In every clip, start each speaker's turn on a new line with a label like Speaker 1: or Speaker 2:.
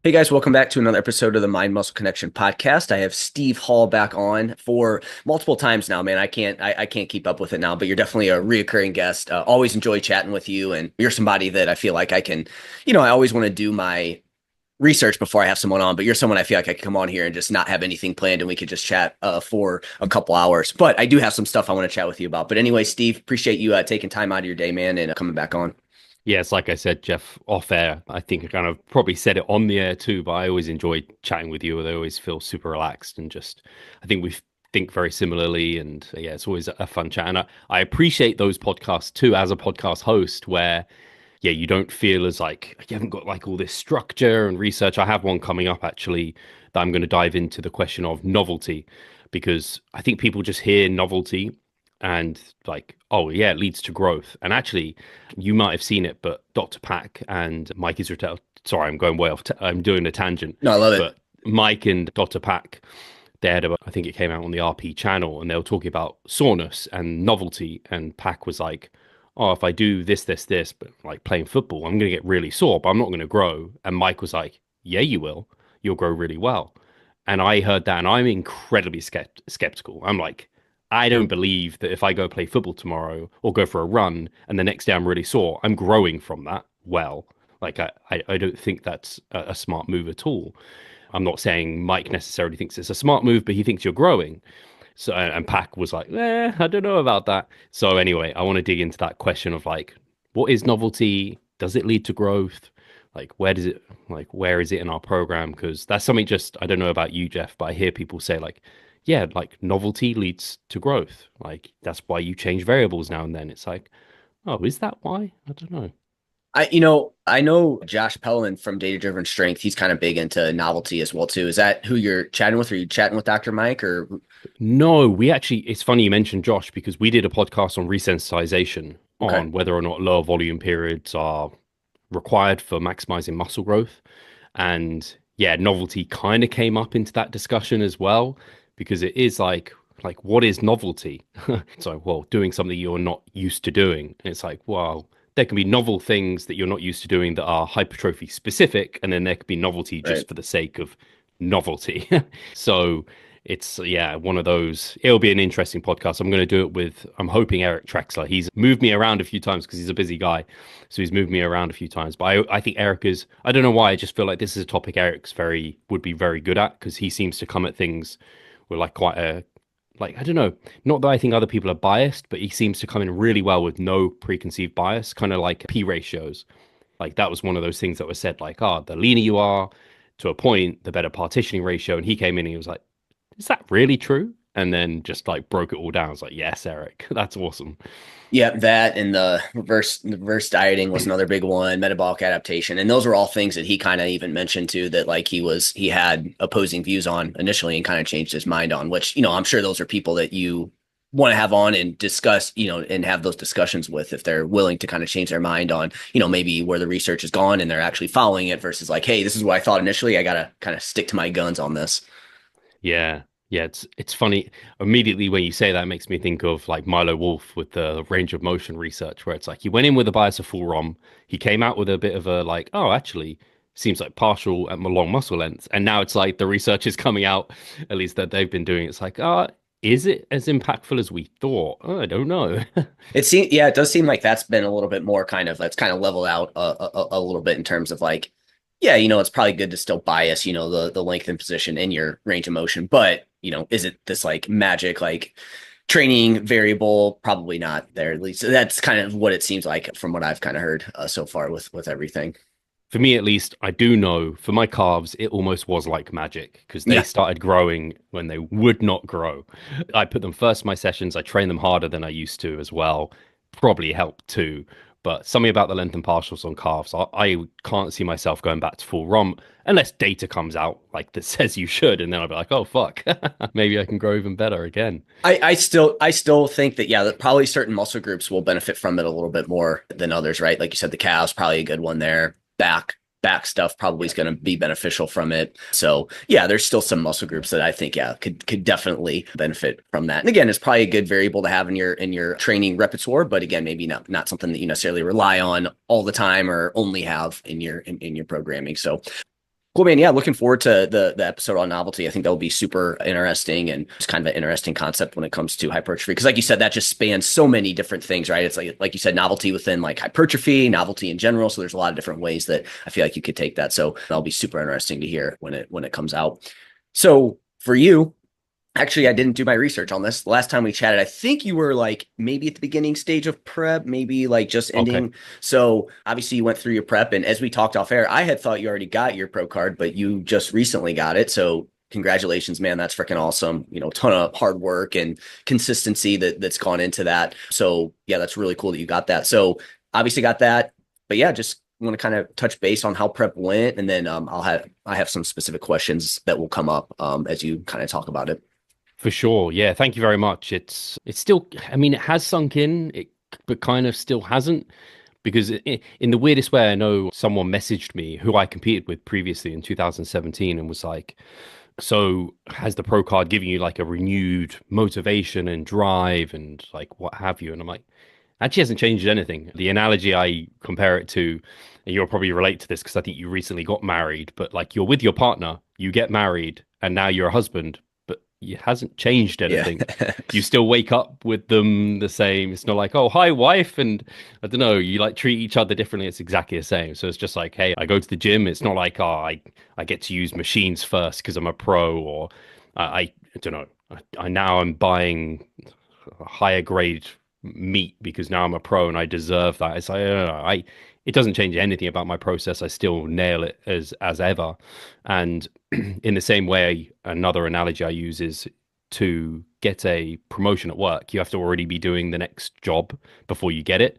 Speaker 1: Hey guys, welcome back to another episode of the Mind Muscle Connection podcast. I have Steve Hall back on for multiple times now, man. I can't keep up with it now, but you're definitely a reoccurring guest. Always enjoy chatting with you, and you're somebody that I feel like I can, I always want to do my research before I have someone on, but you're someone I feel like I can come on here and just not have anything planned and we could just chat for a couple hours. But I do have some stuff I want to chat with you about. But anyway, Steve, appreciate you taking time out of your day, man, and coming back on.
Speaker 2: Yes, like I said, Jeff, off air, I think I kind of probably said it on the air too, but I always enjoy chatting with you. I always feel super relaxed and just, I think we think very similarly. And yeah, it's always a fun chat. And I appreciate those podcasts too, as a podcast host, where, yeah, you don't feel as like you haven't got like all this structure and research. I have one coming up actually that I'm going to dive into the question of novelty, because I think people just hear novelty and like, oh yeah, it leads to growth. And actually, you might have seen it, but Dr. Pack and Mike Israel, sorry, I'm going way off. I'm doing a tangent,
Speaker 1: No, I love it.
Speaker 2: but Mike and Dr. Pack, they had I think it came out on the RP channel, and they were talking about soreness and novelty. And Pack was like, oh, if I do this, but like playing football, I'm going to get really sore, but I'm not going to grow. And Mike was like, yeah, you will. You'll grow really well. And I heard that, and I'm incredibly skeptical. I'm like, I don't believe that if I go play football tomorrow or go for a run and the next day I'm really sore, I'm growing from that well. Like I don't think that's a smart move at all. I'm not saying Mike necessarily thinks it's a smart move, but he thinks you're growing. So and Pac was like, I don't know about that. So anyway, I want to dig into that question of like, what is novelty? Does it lead to growth? Like where is it in our program? Because that's something just I don't know about you, Jeff, but I hear people say like, yeah, like novelty leads to growth. Like that's why you change variables now and then. It's like, oh, is that why? I don't know.
Speaker 1: I know Josh Pellman from Data Driven Strength. He's kind of big into novelty as well too. Is that who you're chatting with? Are you chatting with Dr. Mike or
Speaker 2: No, we actually, it's funny you mentioned Josh because we did a podcast on resensitization
Speaker 1: okay?
Speaker 2: on whether or not lower volume periods are required for maximizing muscle growth. And yeah, novelty kind of came up into that discussion as well, because it is like what is novelty? So, well, doing something you're not used to doing. And it's like, well, there can be novel things that you're not used to doing that are hypertrophy specific, and then there could be novelty
Speaker 1: Right.
Speaker 2: just for the sake of novelty. So it's yeah, one of those. It'll be an interesting podcast. I'm going to do it with. I'm hoping Eric Trexler. He's moved me around a few times because he's a busy guy, so he's moved me around a few times. But I think Eric is. I don't know why. I just feel like this is a topic Eric's very would be very good at because he seems to come at things with like quite a like I don't know. Not that I think other people are biased, but he seems to come in really well with no preconceived bias, kind of like P ratios. Like that was one of those things that was said, like, the leaner you are to a point, the better partitioning ratio. And he came in and he was like, is that really true? And then just like broke it all down. I was like, yes, Eric, that's awesome.
Speaker 1: Yeah, that and the reverse dieting was another big one, metabolic adaptation. And those were all things that he kind of even mentioned too, that like he had opposing views on initially and kind of changed his mind on, which, I'm sure those are people that you want to have on and discuss, and have those discussions with if they're willing to kind of change their mind on, maybe where the research has gone and they're actually following it versus like, hey, this is what I thought initially. I gotta kind of stick to my guns on this.
Speaker 2: Yeah. Yeah, it's funny. Immediately when you say that, it makes me think of like Milo Wolf with the range of motion research, where it's like he went in with a bias of full ROM. He came out with a bit of a like, oh, actually, seems like partial at long muscle lengths. And now it's like the research is coming out, at least that they've been doing. It's like, is it as impactful as we thought? Oh, I don't know.
Speaker 1: Yeah, it does seem like that's been a little bit more kind of that's kind of leveled out a little bit in terms of like, yeah, it's probably good to still bias, the length and position in your range of motion, but is it this like magic like training variable? Probably not there. At least that's kind of what it seems like from what I've kind of heard so far with everything.
Speaker 2: For me, at least, I do know for my calves, it almost was like magic because they
Speaker 1: Yeah,
Speaker 2: started growing when they would not grow. I put them first in my sessions. I trained them harder than I used to as well. Probably helped too. But something about the length and partials on calves, I can't see myself going back to full ROM unless data comes out like that says you should. And then I'll be like, oh, fuck, maybe I can grow even better again.
Speaker 1: I still think that yeah, that probably certain muscle groups will benefit from it a little bit more than others, right? Like you said, the calves probably a good one there. Back stuff probably is going to be beneficial from it. So yeah, there's still some muscle groups that I think yeah could definitely benefit from that. And again, it's probably a good variable to have in your training repertoire, but again, maybe not something that you necessarily rely on all the time or only have in your programming. So Cool, man. Yeah, looking forward to the episode on novelty. I think that will be super interesting and it's kind of an interesting concept when it comes to hypertrophy. Because, like you said, that just spans so many different things, right? It's like you said, novelty within like hypertrophy, novelty in general. So there's a lot of different ways that I feel like you could take that. So that'll be super interesting to hear when it comes out. So for you, actually, I didn't do my research on this. The last time we chatted, I think you were like maybe at the beginning stage of prep, maybe like just
Speaker 2: Okay.
Speaker 1: ending. So obviously you went through your prep, and as we talked off air, I had thought you already got your pro card, but you just recently got it. So congratulations, man. That's freaking awesome. You know, ton of hard work and consistency that's gone into that. So yeah, that's really cool that you got that. So obviously got that, but yeah, just want to kind of touch base on how prep went, and then I have some specific questions that will come up as you kind of talk about it.
Speaker 2: For sure. Yeah. Thank you very much. It's still, I mean, it has sunk in, but kind of still hasn't because in the weirdest way, I know someone messaged me who I competed with previously in 2017 and was like, so has the pro card giving you like a renewed motivation and drive and like what have you? And I'm like, actually hasn't changed anything. The analogy I compare it to, and you'll probably relate to this because I think you recently got married, but like you're with your partner, you get married, and now you're a husband, but it hasn't changed
Speaker 1: Yeah.
Speaker 2: anything. You still wake up with them the same. It's not like, oh, hi, wife. And I don't know, you like treat each other differently. It's exactly the same. So it's just like, hey, I go to the gym. It's not like, oh, I get to use machines first because I'm a pro, or I don't know. I now I'm buying a higher grade meat because now I'm a pro and I deserve that. It's like, I don't know, it doesn't change anything about my process. I still nail it as ever. And in the same way, another analogy I use is to get a promotion at work, you have to already be doing the next job before you get it.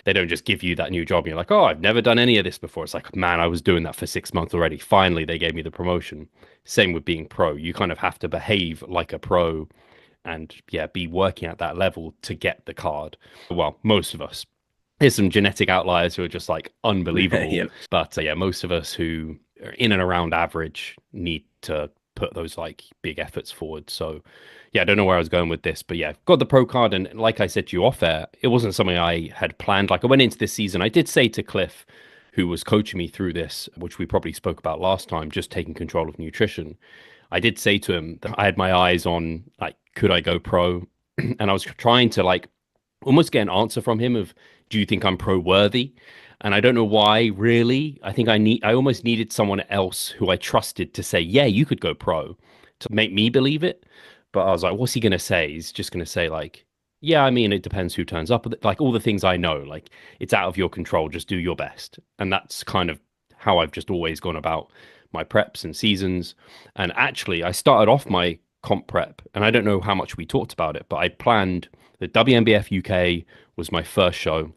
Speaker 2: They don't just give you that new job. And you're like, oh, I've never done any of this before. It's like, man, I was doing that for 6 months already. Finally, they gave me the promotion. Same with being pro. You kind of have to behave like a pro and yeah, be working at that level to get the card. Well, most of us. There's some genetic outliers who are just like unbelievable,
Speaker 1: Yeah.
Speaker 2: but yeah, most of us who are in and around average need to put those like big efforts forward. So yeah, I don't know where I was going with this, but yeah, got the pro card, and like I said to you off air, it wasn't something I had planned. Like I went into this season, I did say to Cliff, who was coaching me through this, which we probably spoke about last time, just taking control of nutrition. I did say to him that I had my eyes on like, could I go pro? And I was trying to like almost get an answer from him of, do you think I'm pro worthy? And I don't know why really. I almost needed someone else who I trusted to say, yeah, you could go pro to make me believe it. But I was like, what's he going to say? He's just going to say like, yeah, I mean, it depends who turns up. Like all the things I know, like it's out of your control. Just do your best. And that's kind of how I've just always gone about my preps and seasons. And actually, I started off my comp prep, and I don't know how much we talked about it, but I planned the WNBF UK was my first show,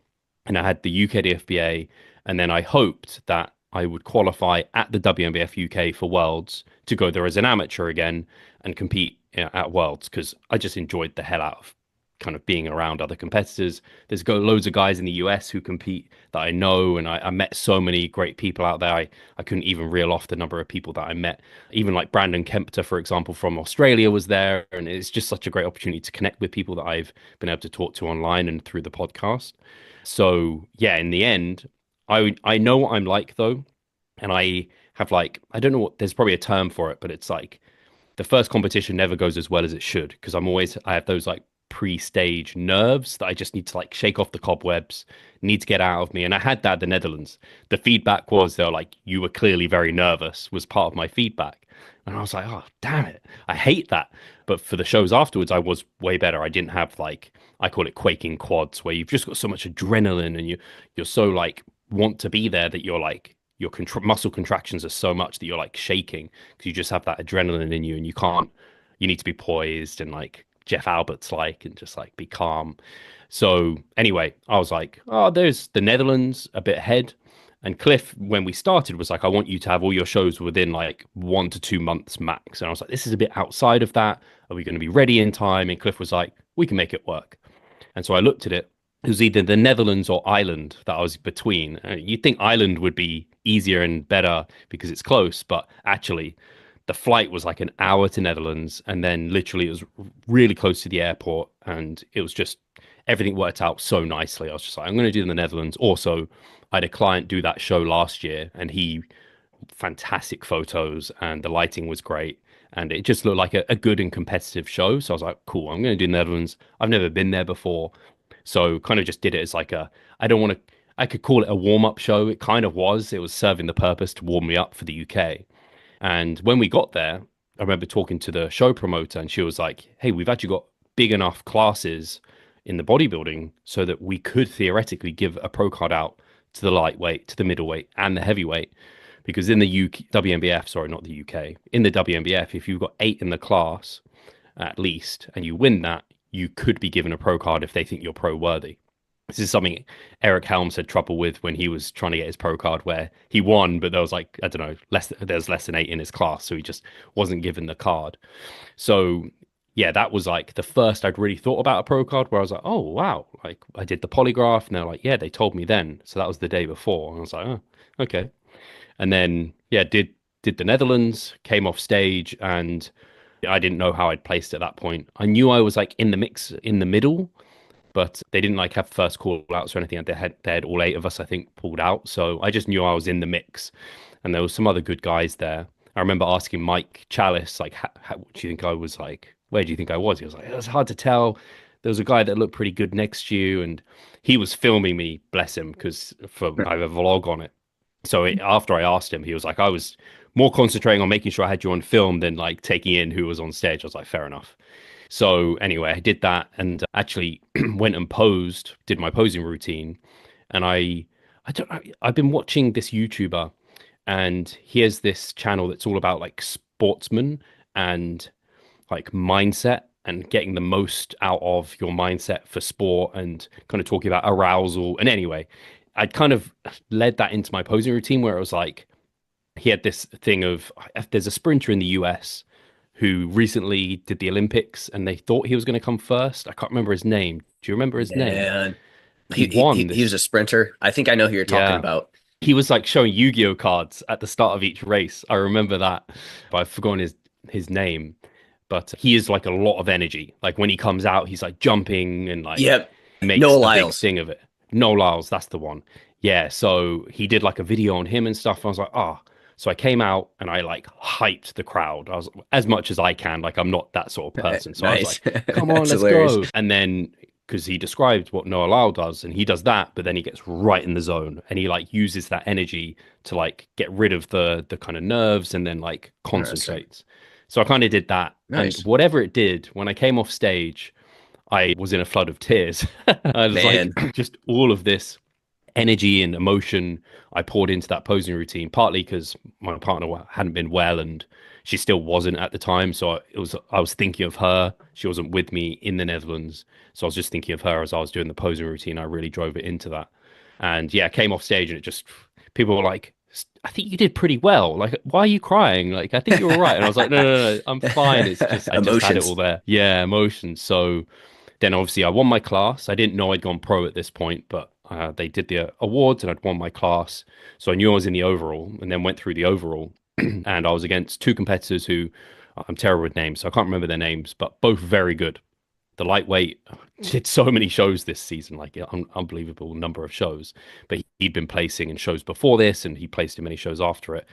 Speaker 2: and I had the UK DFBA, and then I hoped that I would qualify at the WNBF UK for Worlds to go there as an amateur again and compete at Worlds because I just enjoyed the hell out of kind of being around other competitors. There's loads of guys in the US who compete that I know, and I met so many great people out there. I couldn't even reel off the number of people that I met. Even like Brandon Kempter, for example, from Australia was there, and it's just such a great opportunity to connect with people that I've been able to talk to online and through the podcast. So yeah, in the end, I know what I'm like though, and I have like I don't know what there's probably a term for it, but it's like the first competition never goes as well as it should because I have those like pre-stage nerves that I just need to like shake off the cobwebs, need to get out of me. And I had that at the Netherlands. The feedback was they were like, you were clearly very nervous, was part of my feedback. And I was like, oh, damn it. I hate that. But for the shows afterwards, I was way better. I didn't have like, I call it quaking quads, where you've just got so much adrenaline and you're so like want to be there that you're like, your muscle contractions are so much that you're like shaking because you just have that adrenaline in you and you can't, you need to be poised and like Jeff Albert's like and just like be calm. So anyway, I was like, oh, there's the Netherlands a bit ahead. And Cliff, when we started, was like, I want you to have all your shows within like 1 to 2 months max. And I was like, this is a bit outside of that. Are we going to be ready in time? And Cliff was like, we can make it work. And so I looked at it. It was either the Netherlands or Ireland that I was between. You'd think Ireland would be easier and better because it's close, but actually, the flight was like an hour to Netherlands, and then literally it was really close to the airport, and it was just everything worked out so nicely. I was just like, I'm going to do the Netherlands. Also, I had a client do that show last year, and he fantastic photos and the lighting was great. And it just looked like a good and competitive show. So I was like, cool, I'm going to do Netherlands. I've never been there before. So kind of just did it as like I don't want to, I could call it a warm-up show. It kind of was. It was serving the purpose to warm me up for the UK. And when we got there, I remember talking to the show promoter and she was like, hey, we've actually got big enough classes in the bodybuilding so that we could theoretically give a pro card out to the lightweight, to the middleweight, and the heavyweight. Because in the UK, WNBF, sorry, not the UK, in the WNBF, if you've got 8 in the class at least, and you win that, you could be given a pro card if they think you're pro worthy. This is something Eric Helms had trouble with when he was trying to get his pro card, where he won, but there was like, I don't know, there's less than 8 in his class, so he just wasn't given the card. So yeah, that was like the first I'd really thought about a pro card, where I was like, oh wow, like I did the polygraph, and they're like, yeah, they told me then. So that was the day before, and I was like, oh, okay. And then yeah, did the Netherlands, came off stage, and I didn't know how I'd placed at that point. I knew I was like in the mix in the middle, but they didn't like have first call outs or anything. They had all 8 of us, I think, pulled out. So I just knew I was in the mix, and there was some other good guys there. I remember asking Mike Chalice, like, what do you think I was like? Where do you think I was? He was like, it was hard to tell. There was a guy that looked pretty good next to you, and he was filming me, bless him, because I have a vlog on it. So after I asked him, he was like, I was more concentrating on making sure I had you on film than like taking in who was on stage. I was like, fair enough. So anyway, I did that and actually went and posed, did my posing routine. And I've been watching this YouTuber, and he has this channel that's all about like sportsmen and like mindset and getting the most out of your mindset for sport and kind of talking about arousal. And anyway, I'd kind of led that into my posing routine where it was like he had this thing of there's a sprinter in the US who recently did the Olympics and they thought he was going to come first. I can't remember his name. Do you remember his name?
Speaker 1: Man,
Speaker 2: He won
Speaker 1: he was
Speaker 2: this.
Speaker 1: a sprinter. I think I know who you're talking
Speaker 2: Yeah.
Speaker 1: about.
Speaker 2: He was like showing Yu-Gi-Oh cards at the start of each race. I remember that, but I've forgotten his name. But he is like a lot of energy. Like when he comes out, he's like jumping and like
Speaker 1: Yep.
Speaker 2: makes
Speaker 1: Noah
Speaker 2: a big
Speaker 1: Lyles.
Speaker 2: thing of it. No Lyles, that's the one. Yeah, so he did like a video on him and stuff. I was like, ah. Oh. So I came out and I like hyped the crowd. I was as much as I can. Like I'm not that sort of person. So I was
Speaker 1: Nice.
Speaker 2: like, come on,
Speaker 1: That's
Speaker 2: let's
Speaker 1: hilarious.
Speaker 2: go. And then because he described what Noah Lyle does, and he does that, but then he gets right in the zone and he like uses that energy to like get rid of the kind of nerves and then like
Speaker 1: Interesting.
Speaker 2: concentrates. So I kind of did that. And
Speaker 1: Nice.
Speaker 2: whatever it did, when I came off stage, I was in a flood of tears. I was like,
Speaker 1: Man.
Speaker 2: just all of this energy and emotion I poured into that posing routine, partly because my partner hadn't been well and she still wasn't at the time. So I was thinking of her. She wasn't with me in the Netherlands. So I was just thinking of her as I was doing the posing routine. I really drove it into that. And yeah, I came off stage and it just, people were like, I think you did pretty well. Like, why are you crying? Like, I think you're all right. And I was like, no, no, no, I'm fine. It's just, I just had it all
Speaker 1: Emotions.
Speaker 2: there. Yeah, emotions. So then obviously I won my class. I didn't know I'd gone pro at this point, but they did the awards and I'd won my class. So I knew I was in the overall and then went through the overall. And I was against 2 competitors who I'm terrible with names, so I can't remember their names, but both very good. The lightweight did so many shows this season, like an unbelievable number of shows. But he'd been placing in shows before this, and he placed in many shows after it.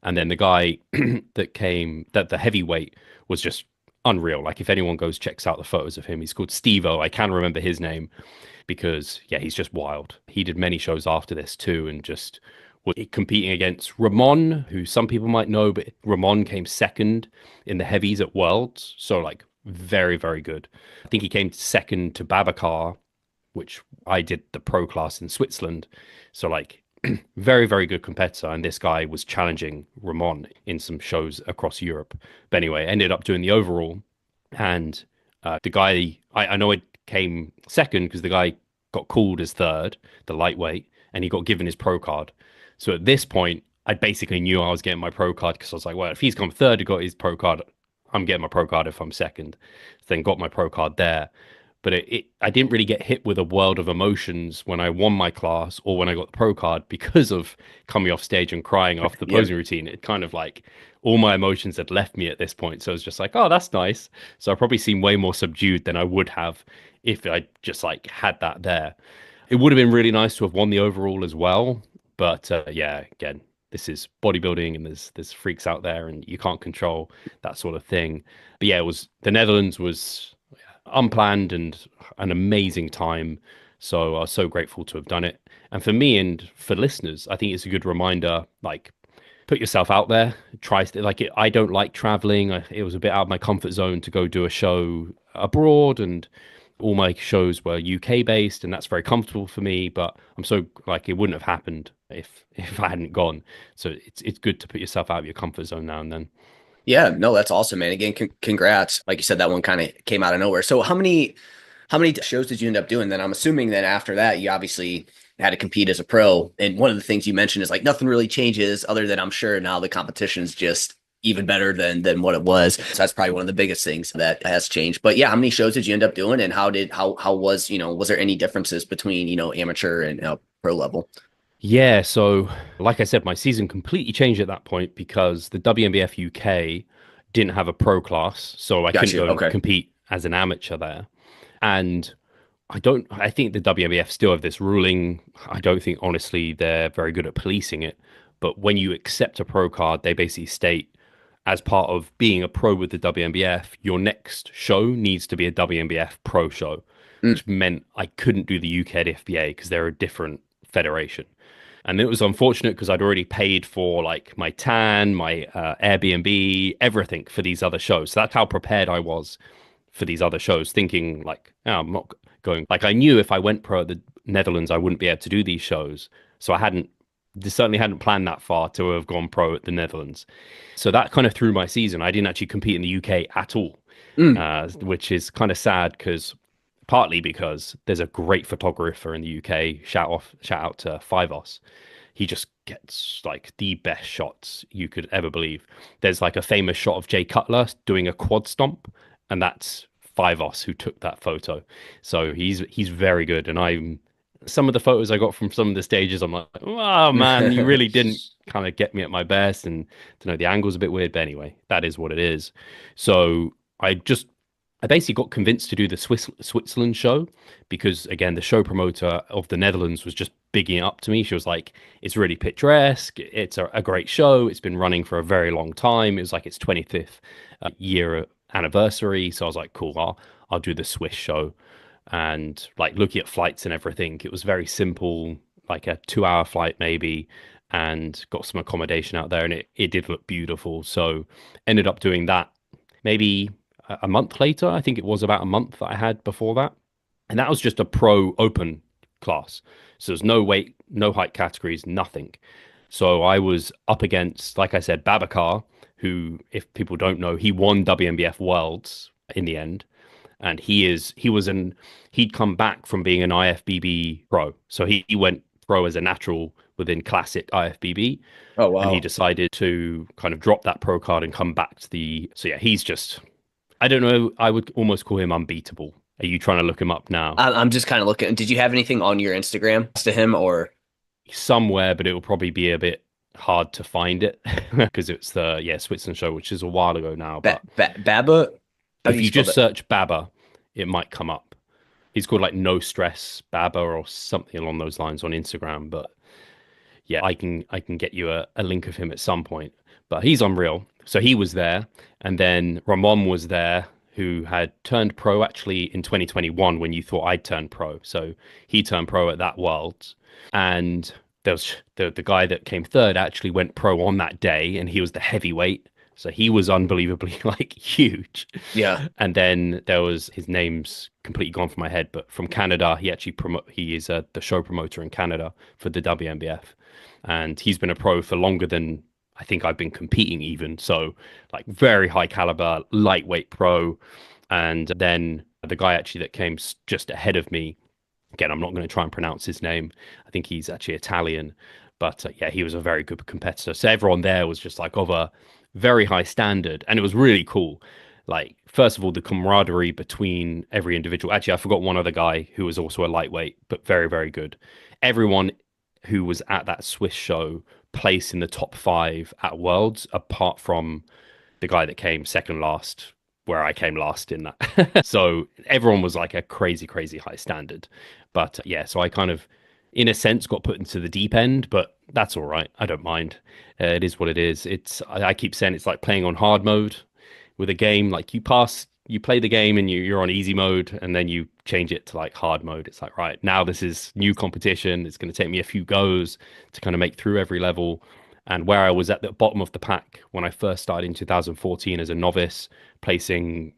Speaker 2: And then the guy that the heavyweight was just unreal. Like if anyone goes checks out the photos of him, he's called Steve-O. I can remember his name because yeah, he's just wild. He did many shows after this too, and just was competing against Ramon, who some people might know, but Ramon came second in the heavies at Worlds, so like very, very good. I think he came second to Babacar, which I did the pro class in Switzerland. So like very, very good competitor. And this guy was challenging Ramon in some shows across Europe. But anyway, ended up doing the overall. And the guy, I know it came second because the guy got called as third, the lightweight, and he got given his pro card. So at this point, I basically knew I was getting my pro card because I was like, well, if he's come third and got his pro card, I'm getting my pro card if I'm second. Then got my pro card there. But I didn't really get hit with a world of emotions when I won my class or when I got the pro card because of coming off stage and crying after the
Speaker 1: Yep.
Speaker 2: posing routine. It kind of like all my emotions had left me at this point. So it was just like, oh, that's nice. So I probably seemed way more subdued than I would have if I just like had that there. It would have been really nice to have won the overall as well. But yeah, again, this is bodybuilding and there's freaks out there and you can't control that sort of thing. But yeah, it was the Netherlands was unplanned and an amazing time. So I was so grateful to have done it. And for me and for listeners, I think it's a good reminder, like put yourself out there. I don't like traveling. It was a bit out of my comfort zone to go do a show abroad, and all my shows were UK based, and that's very comfortable for me. But I'm so like it wouldn't have happened if I hadn't gone. So it's good to put yourself out of your comfort zone now and then.
Speaker 1: Yeah, no, that's awesome, man. Again, congrats. Like you said, that one kind of came out of nowhere. So how many shows did you end up doing? Then I'm assuming then after that, you obviously had to compete as a pro. And one of the things you mentioned is like nothing really changes other than I'm sure now the competition is just even better than what it was. So that's probably one of the biggest things that has changed. But yeah, how many shows did you end up doing and how was, was there any differences between, amateur and pro level?
Speaker 2: Yeah, so like I said, my season completely changed at that point because the WNBF UK didn't have a pro class, so I
Speaker 1: Got
Speaker 2: couldn't
Speaker 1: you.
Speaker 2: go and
Speaker 1: Okay.
Speaker 2: compete as an amateur there. And I think the WNBF still have this ruling. I don't think, honestly, they're very good at policing it. But when you accept a pro card, they basically state, as part of being a pro with the WNBF, your next show needs to be a WNBF pro show,
Speaker 1: Mm.
Speaker 2: which meant I couldn't do the UK FBA because they're a different federation. And it was unfortunate because I'd already paid for like my tan, my Airbnb, everything for these other shows. So that's how prepared I was for these other shows, thinking like, oh, I'm not going. Like I knew if I went pro at the Netherlands, I wouldn't be able to do these shows. So I hadn't, certainly hadn't planned that far to have gone pro at the Netherlands. So that kind of threw my season. I didn't actually compete in the UK at all,
Speaker 1: Mm.
Speaker 2: which is kind of sad because partly because there's a great photographer in the UK. Shout out to Fivos. He just gets like the best shots you could ever believe. There's like a famous shot of Jay Cutler doing a quad stomp, and that's Fivos who took that photo. So he's very good. And I'm some of the photos I got from some of the stages, I'm like, oh man, you really didn't kind of get me at my best. And to know the angle's a bit weird, but anyway, that is what it is. So I basically got convinced to do the Switzerland show because, again, the show promoter of the Netherlands was just bigging it up to me. She was like, "It's really picturesque. It's a great show. It's been running for a very long time. It was like its 25th year anniversary." So I was like, "Cool, I'll do the Swiss show." And like looking at flights and everything, it was very simple, like a 2 hour flight maybe, and got some accommodation out there, and it did look beautiful. So ended up doing that maybe a month later. I think it was about a month that I had before that. And that was just a pro open class. So there's no weight, no height categories, nothing. So I was up against, like I said, Babacar, who, if people don't know, he won WNBF Worlds in the end. And he'd come back from being an IFBB pro. So he went pro as a natural within classic IFBB.
Speaker 1: Oh,
Speaker 2: And he
Speaker 1: wow.
Speaker 2: decided to kind of drop that pro card and come back to so yeah, he's just, I don't know. I would almost call him unbeatable. Are you trying to look him up now?
Speaker 1: I'm just kind of looking. Did you have anything on your Instagram to him or
Speaker 2: Somewhere, but it will probably be a bit hard to find it because it's the Switzerland show, which is a while ago now. But
Speaker 1: Baba? How do
Speaker 2: if
Speaker 1: you
Speaker 2: you
Speaker 1: spell
Speaker 2: just
Speaker 1: that?
Speaker 2: search Baba, it might come up. He's called like No Stress Baba or something along those lines on Instagram. But yeah, I can get you a link of him at some point. But he's unreal. So he was there, and then Ramon was there, who had turned pro actually in 2021 when you thought I'd turned pro. So he turned pro at that Worlds, and there was the guy that came third actually went pro on that day, and he was the heavyweight. So he was unbelievably like huge.
Speaker 1: Yeah.
Speaker 2: And then there was his name's completely gone from my head, but from Canada, he is the show promoter in Canada for the WNBF, and he's been a pro for longer than I think I've been competing even. So like very high caliber, lightweight pro. And then the guy actually that came just ahead of me, again, I'm not going to try and pronounce his name. I think he's actually Italian, but yeah, he was a very good competitor. So everyone there was just like of a very high standard, and it was really cool. Like, first of all, the camaraderie between every individual. Actually, I forgot one other guy who was also a lightweight, but very, very good. Everyone who was at that Swiss show placed in the top five at Worlds, apart from the guy that came second last, where I came last in that. So everyone was like a crazy, crazy high standard. But yeah, so I kind of, in a sense, got put into the deep end, but that's all right. I don't mind. It is what it is. I keep saying it's like playing on hard mode with a game. Like you play the game and you're on easy mode, and then you change it to like hard mode. It's like, right, now this is new competition. It's going to take me a few goes to kind of make through every level. And where I was at the bottom of the pack when I first started in 2014 as a novice, placing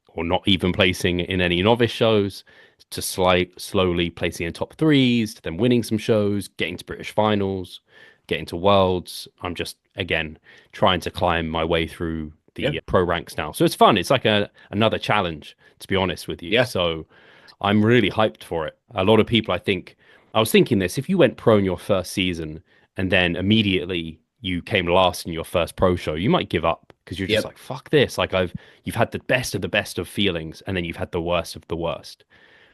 Speaker 2: or not even placing in any novice shows, to slowly placing in top threes, to then winning some shows, getting to British finals, getting to worlds. I'm just, again, trying to climb my way through
Speaker 1: Yeah.
Speaker 2: the pro ranks now. So it's fun. It's like another challenge, to be honest with you.
Speaker 1: Yeah.
Speaker 2: So I'm really hyped for it. A lot of people, I think, I was thinking this, if you went pro in your first season and then immediately you came last in your first pro show, you might give up because you're just
Speaker 1: Yep.
Speaker 2: like, fuck this. Like you've had the best of feelings, and then you've had the worst of the worst.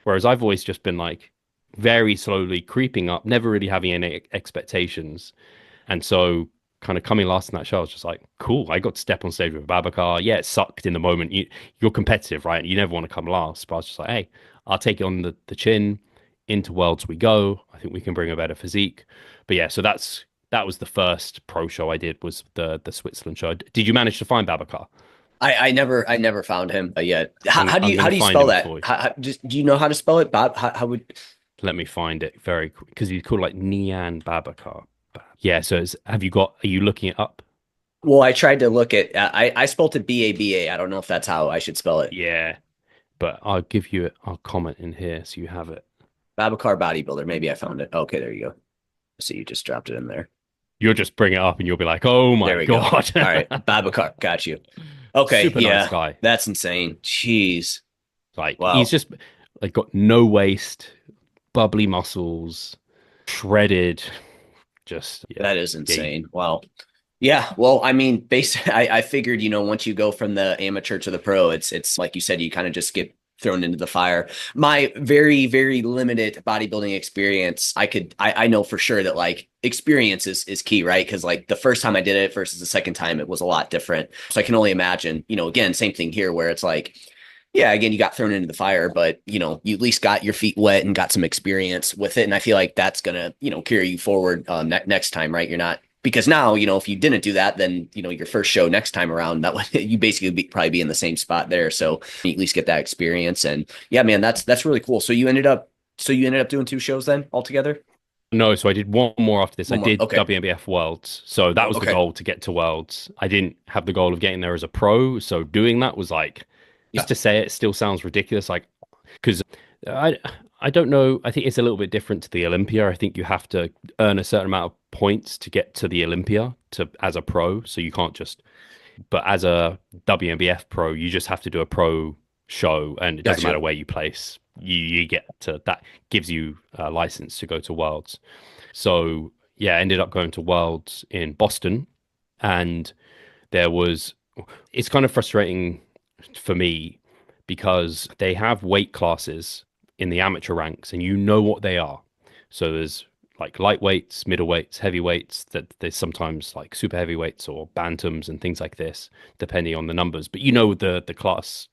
Speaker 2: Whereas I've always just been like very slowly creeping up, never really having any expectations. And so kind of coming last in that show, I was just like, cool, I got to step on stage with Babacar. Yeah, it sucked in the moment. You're competitive, right? You never want to come last. But I was just like, hey, I'll take it on the chin. Into worlds we go. I think we can bring a better physique. But yeah, so that was the first pro show I did, was the Switzerland show. Did you manage to find Babacar?
Speaker 1: I never found him yet.
Speaker 2: I'm
Speaker 1: How
Speaker 2: gonna
Speaker 1: do you
Speaker 2: find
Speaker 1: spell
Speaker 2: him
Speaker 1: that?
Speaker 2: for you.
Speaker 1: Just do you know how to spell it, Bob? How would?
Speaker 2: Let me find it very quick because he's called like Nian Babacar. Yeah, so have you got, are you looking it up?
Speaker 1: Well, I tried to look at. I spelled it BABA. I don't know if that's how I should spell it.
Speaker 2: Yeah, but I'll comment in here so you have it.
Speaker 1: Babacar bodybuilder. Maybe I found it. Okay, there you go. So you just dropped it in there.
Speaker 2: You'll just bring it up and you'll be like, oh
Speaker 1: There
Speaker 2: my
Speaker 1: we go. All
Speaker 2: God.
Speaker 1: right, Babacar, got you. Okay,
Speaker 2: Super nice
Speaker 1: yeah,
Speaker 2: guy.
Speaker 1: that's insane. Jeez,
Speaker 2: Like he's
Speaker 1: wow,
Speaker 2: just like got no waist, bubbly muscles, shredded. Just yeah,
Speaker 1: that is
Speaker 2: yeah.
Speaker 1: insane. Wow. Yeah, well, I mean, basically, I figured, once you go from the amateur to the pro, it's like you said, you kind of just get thrown into the fire. My very, very limited bodybuilding experience, I know for sure that like experience is key, right? Because like the first time I did it versus the second time, it was a lot different. So I can only imagine, again, same thing here where it's like, yeah, again, you got thrown into the fire, but you at least got your feet wet and got some experience with it. And I feel like that's gonna, carry you forward next time, right? You're not because now, if you didn't do that, then your first show next time around, that would you basically probably be in the same spot there. So you at least get that experience. And yeah, man, that's really cool. So you ended up doing two shows then altogether?
Speaker 2: No, so I did one more after this. I
Speaker 1: One more.
Speaker 2: did
Speaker 1: Okay.
Speaker 2: WNBF Worlds. So that was the
Speaker 1: Okay.
Speaker 2: goal, to get to Worlds. I didn't have the goal of getting there as a pro. So doing that was like, just
Speaker 1: Yeah.
Speaker 2: to say it still sounds ridiculous. Like, because I I don't know. I think it's a little bit different to the Olympia. I think you have to earn a certain amount of points to get to the Olympia to as a pro. So you can't just, but as a WNBF pro, you just have to do a pro show, and it doesn't
Speaker 1: Gotcha.
Speaker 2: matter where you place. You get to that, gives you a license to go to Worlds. So yeah, I ended up going to Worlds in Boston, and there was, it's kind of frustrating for me because they have weight classes in the amateur ranks, and you know what they are. So there's like lightweights, middleweights, heavyweights, that there's sometimes like super heavyweights or bantams and things like this, depending on the numbers. But you know the class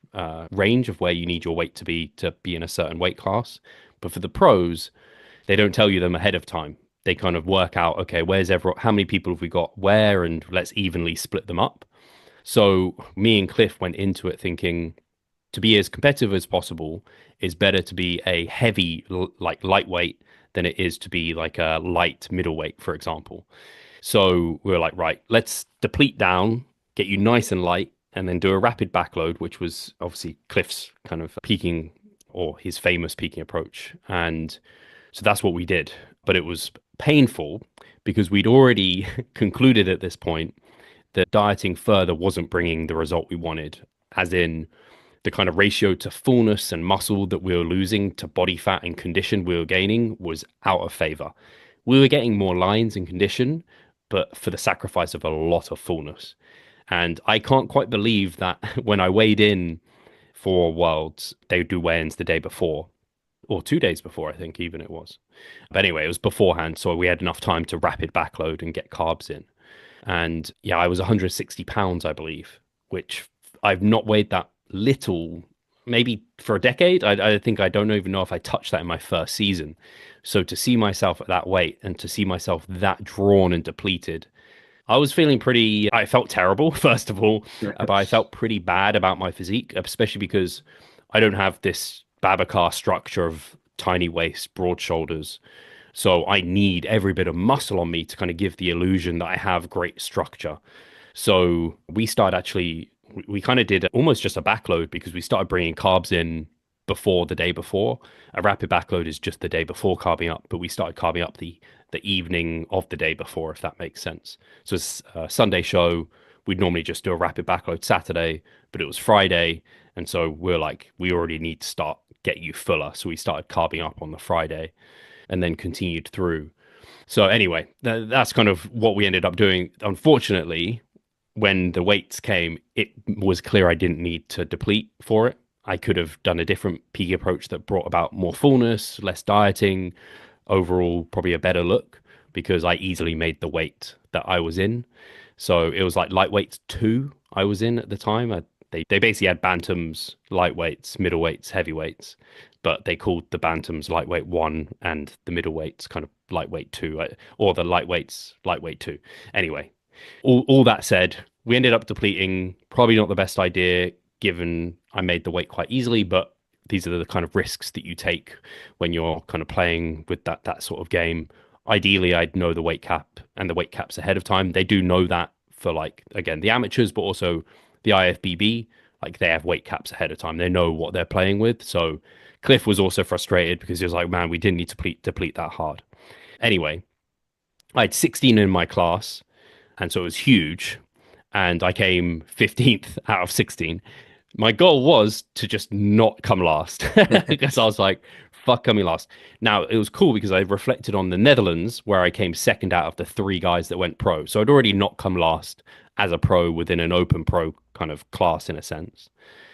Speaker 2: range of where you need your weight to be in a certain weight class. But for the pros, they don't tell you them ahead of time. They kind of work out, okay, where's everyone, how many people have we got where, and let's evenly split them up. So me and Cliff went into it thinking, to be as competitive as possible is better to be a heavy, like lightweight, than it is to be like a light middleweight, for example. So we were like, right, let's deplete down, get you nice and light, and then do a rapid backload, which was obviously Cliff's kind of peaking, or his famous peaking approach. And so that's what we did. But it was painful because we'd already concluded at this point that dieting further wasn't bringing the result we wanted, as in the kind of ratio to fullness and muscle that we were losing to body fat and condition we were gaining was out of favor. We were getting more lines and condition, but for the sacrifice of a lot of fullness. And I can't quite believe that when I weighed in for Worlds, they would do weigh-ins the day before, or 2 days before, I think even it was. But anyway, it was beforehand, so we had enough time to rapid backload and get carbs in. And yeah, I was 160 pounds, I believe, which I've not weighed that little maybe for a decade. I think I don't even know if I touched that in my first season. So to see myself at that weight and to see myself that drawn and depleted, I was feeling pretty, I felt terrible, first of all, but I felt pretty bad about my physique, especially because I don't have this Babacar structure of tiny waist, broad shoulders. So I need every bit of muscle on me to kind of give the illusion that I have great structure. So we started actually, we kind of did almost just a backload because we started bringing carbs in before the day before. A rapid backload is just the day before carbing up, but we started carbing up the evening of the day before, if that makes sense. So it's a Sunday show. We'd normally just do a rapid backload Saturday, but it was Friday. And so we're like, we already need to start get you fuller. So we started carbing up on the Friday and then continued through. So anyway, that's kind of what we ended up doing. Unfortunately, when the weights came, it was clear I didn't need to deplete for it. I could have done a different peak approach that brought about more fullness, less dieting, overall probably a better look because I easily made the weight that I was in. So it was like lightweight two I was in at the time. They basically had bantams, lightweights, middleweights, heavyweights, but they called the bantams lightweight one and the middleweights kind of lightweight two, or the lightweights lightweight two. Anyway, all that said, we ended up depleting. Probably not the best idea given I made the weight quite easily, but these are the kind of risks that you take when you're kind of playing with that sort of game. Ideally, I'd know the weight cap and the weight caps ahead of time. They do know that for like again the amateurs, but also the IFBB. Like they have weight caps ahead of time. They know what they're playing with. So Cliff was also frustrated because he was like, "Man, we didn't need to deplete that hard." Anyway, I had 16 in my class, and so it was huge. And I came 15th out of 16. My goal was to just not come last because I was like, fuck coming last. Now, it was cool because I reflected on the Netherlands where I came second out of the three guys that went pro. So I'd already not come last as a pro within an open pro kind of class in a sense.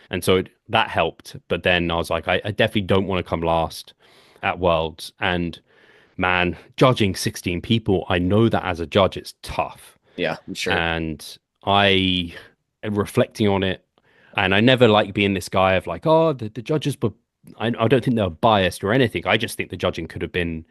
Speaker 2: And so that helped. But then I was like, I definitely don't want to come last at Worlds. And man, judging 16 people, I know that as a judge, it's tough.
Speaker 1: Yeah, I'm sure.
Speaker 2: And I am reflecting on it, and I never like being this guy of like, oh, the judges, but I don't think they're biased or anything. I just think the judging could have been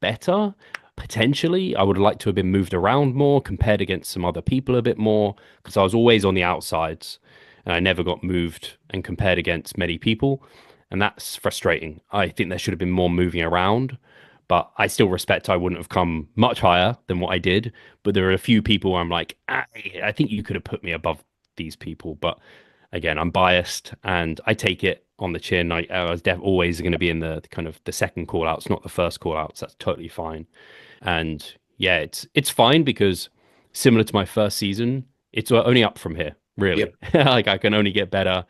Speaker 2: better. Potentially, I would have liked to have been moved around more, compared against some other people a bit more, because I was always on the outsides and I never got moved and compared against many people. And that's frustrating. I think there should have been more moving around, but I still respect I wouldn't have come much higher than what I did. But there are a few people where I'm like, I think you could have put me above these people. But again, I'm biased and I take it on the chin. I was always going to be in the kind of the second call outs, not the first call outs. That's totally fine. And yeah, it's fine because similar to my first season, it's only up from here, really.
Speaker 1: Yep.
Speaker 2: Like I can only get better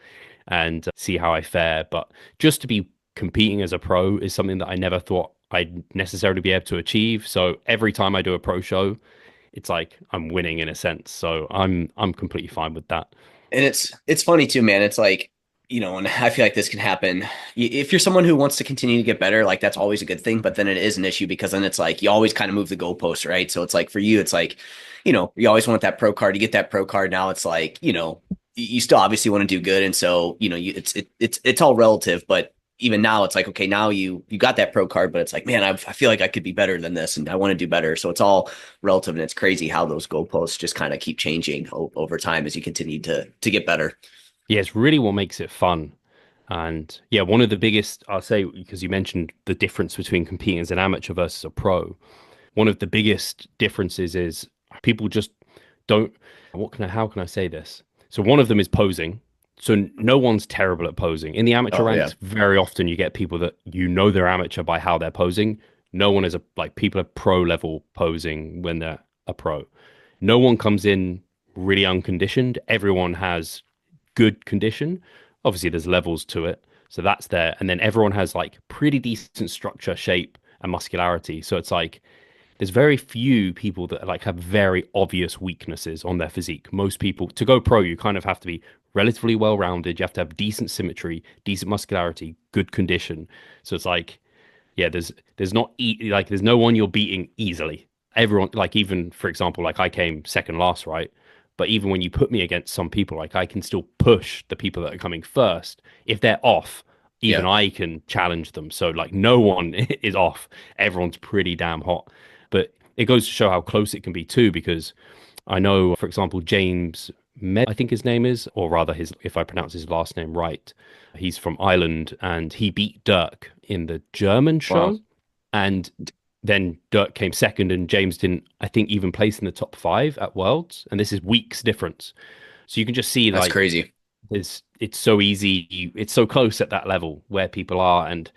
Speaker 2: and see how I fare. But just to be competing as a pro is something that I never thought I'd necessarily be able to achieve. So every time I do a pro show, it's like I'm winning in a sense. So I'm completely fine with that.
Speaker 1: And it's funny too, man. It's like, and I feel like this can happen. If you're someone who wants to continue to get better, like that's always a good thing, but then it is an issue because then it's like you always kind of move the goalposts, right? So it's like for you, it's like, you always want that pro card. You get that pro card. Now it's like, you still obviously want to do good. And so, it's all relative, but even now it's like, okay, now you got that pro card, but it's like, man, I feel like I could be better than this and I want to do better. So it's all relative, and it's crazy how those goalposts just kind of keep changing over time as you continue to get better.
Speaker 2: Yeah, it's really what makes it fun. And yeah, one of the biggest, I'll say, because you mentioned the difference between competing as an amateur versus a pro, one of the biggest differences is people just don't, how can I say this? So one of them is posing. So no one's terrible at posing. In the amateur
Speaker 1: Oh yeah.
Speaker 2: ranks, very often you get people that they're amateur by how they're posing. No one is people are pro level posing when they're a pro. No one comes in really unconditioned. Everyone has good condition. Obviously, there's levels to it. So that's there. And then everyone has like pretty decent structure, shape, and muscularity. So it's like there's very few people that like have very obvious weaknesses on their physique. Most people to go pro, you kind of have to be relatively well rounded. You have to have decent symmetry, decent muscularity, good condition. So it's like, yeah, there's not like there's no one you're beating easily. Everyone, like even for example, like I came second last, right? But even when you put me against some people, like I can still push the people that are coming first. If they're off, even
Speaker 1: Yeah.
Speaker 2: I can challenge them. So like no one is off. Everyone's pretty damn hot. But it goes to show how close it can be too, because I know, for example, James Med, I think his name is, or rather his, if I pronounce his last name right, he's from Ireland and he beat Dirk in the German
Speaker 1: Wow.
Speaker 2: show. And then Dirk came second and James didn't, I think, even place in the top five at Worlds. And this is weeks difference. So you can just see
Speaker 1: That's
Speaker 2: like
Speaker 1: crazy.
Speaker 2: it's so easy, it's so close at that level where people are, and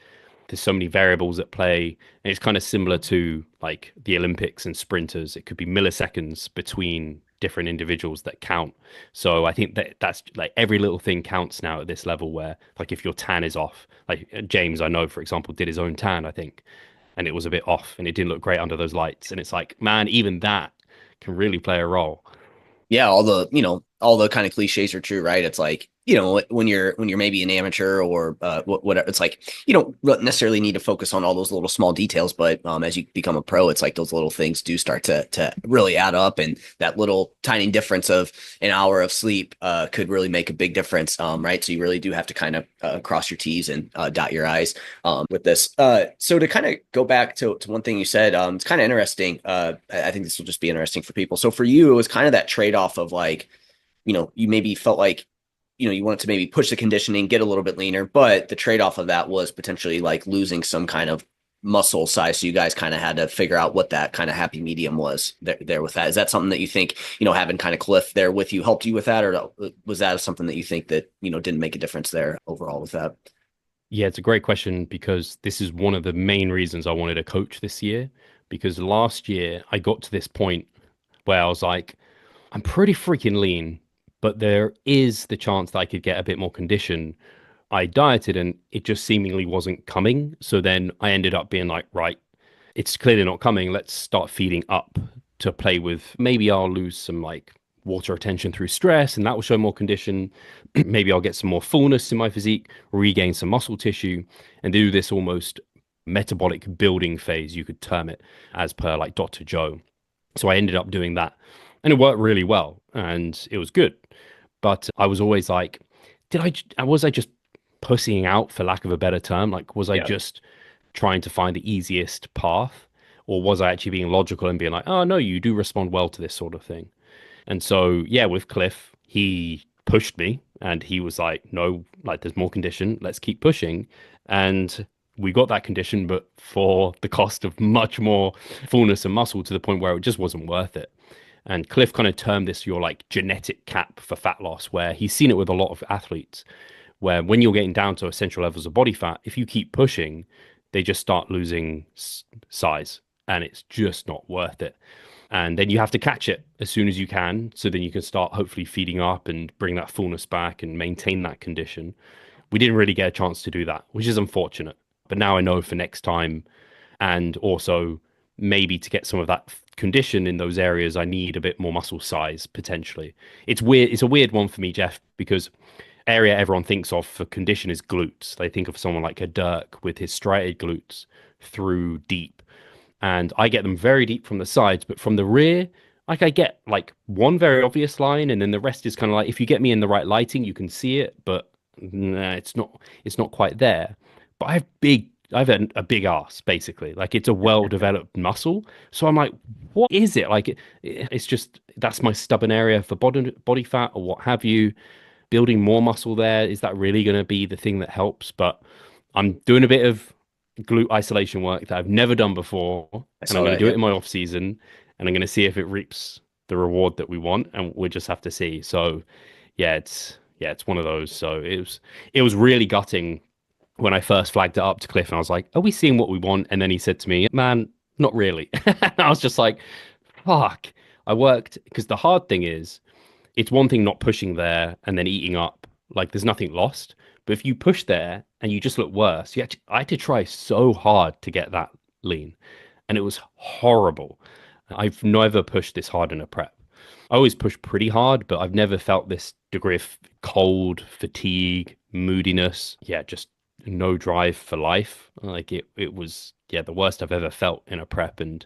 Speaker 2: there's so many variables at play. And it's kind of similar to like the Olympics and sprinters. It could be milliseconds between different individuals that count. So I think that that's like every little thing counts now at this level where like if your tan is off, like James, I know, for example, did his own tan, I think, and it was a bit off and it didn't look great under those lights. And it's like, man, even that can really play a role.
Speaker 1: Yeah, all the kind of cliches are true, right? It's like, when you're maybe an amateur or whatever, it's like you don't necessarily need to focus on all those little small details, but as you become a pro, it's like those little things do start to really add up, and that little tiny difference of an hour of sleep could really make a big difference, right? So you really do have to kind of cross your T's and dot your I's with this. So to kind of go back to one thing you said, it's kind of interesting. I think this will just be interesting for people. So for you, it was kind of that trade off of like, you maybe felt like, you wanted to maybe push the conditioning, get a little bit leaner, but the trade off of that was potentially like losing some kind of muscle size. So you guys kind of had to figure out what that kind of happy medium was there with that. Is that something that you think, having kind of Cliff there with you helped you with that? Or was that something that you think that, didn't make a difference there overall with that?
Speaker 2: Yeah, it's a great question because this is one of the main reasons I wanted a coach this year. Because last year I got to this point where I was like, I'm pretty freaking lean, but there is the chance that I could get a bit more condition. I dieted and it just seemingly wasn't coming. So then I ended up being like, right, it's clearly not coming. Let's start feeding up to play with. Maybe I'll lose some like water retention through stress and that will show more condition. Maybe I'll get some more fullness in my physique, regain some muscle tissue, and do this almost metabolic building phase, you could term it, as per like Dr. Joe. So I ended up doing that and it worked really well and it was good. But I was always like, was I just pussying out for lack of a better term? Like, was I
Speaker 1: Yeah.
Speaker 2: just trying to find the easiest path? Or was I actually being logical and being like, oh, no, you do respond well to this sort of thing? And so, yeah, with Cliff, he pushed me and he was like, no, like there's more condition. Let's keep pushing. And we got that condition, but for the cost of much more fullness and muscle to the point where it just wasn't worth it. And Cliff kind of termed this your like genetic cap for fat loss, where he's seen it with a lot of athletes, where when you're getting down to essential levels of body fat, if you keep pushing, they just start losing size and it's just not worth it. And then you have to catch it as soon as you can. So then you can start hopefully feeding up and bring that fullness back and maintain that condition. We didn't really get a chance to do that, which is unfortunate. But now I know for next time, and also maybe to get some of that condition in those areas, I need a bit more muscle size potentially. It's weird. It's a weird one for me, Jeff, because area everyone thinks of for condition is glutes. They think of someone like a Dirk with his striated glutes through deep. And I get them very deep from the sides, but from the rear, like I get like one very obvious line, and then the rest is kind of like if you get me in the right lighting, you can see it, but nah, it's not quite there. But I have a big ass basically. Like it's a well-developed muscle. So I'm like, what is it? Like it's just that's my stubborn area for body fat or what have you. Building more muscle there, is that really going to be the thing that helps? But I'm doing a bit of glute isolation work that I've never done before,
Speaker 1: I
Speaker 2: and I'm
Speaker 1: saw
Speaker 2: going to
Speaker 1: that.
Speaker 2: do it in
Speaker 1: Yep.
Speaker 2: my off season, and I'm going to see if it reaps the reward that we want, and we'll just have to see. So, yeah, it's one of those. So it was really gutting when I first flagged it up to Cliff, and I was like, "Are we seeing what we want?" And then he said to me, "Man, not really." And I was just like, "Fuck." I worked because the hard thing is it's one thing not pushing there and then eating up. Like there's nothing lost. But if you push there and you just look worse, I had to try so hard to get that lean. And it was horrible. I've never pushed this hard in a prep. I always push pretty hard, but I've never felt this degree of cold, fatigue, moodiness. Yeah, just no drive for life. Like it was, yeah, the worst I've ever felt in a prep. And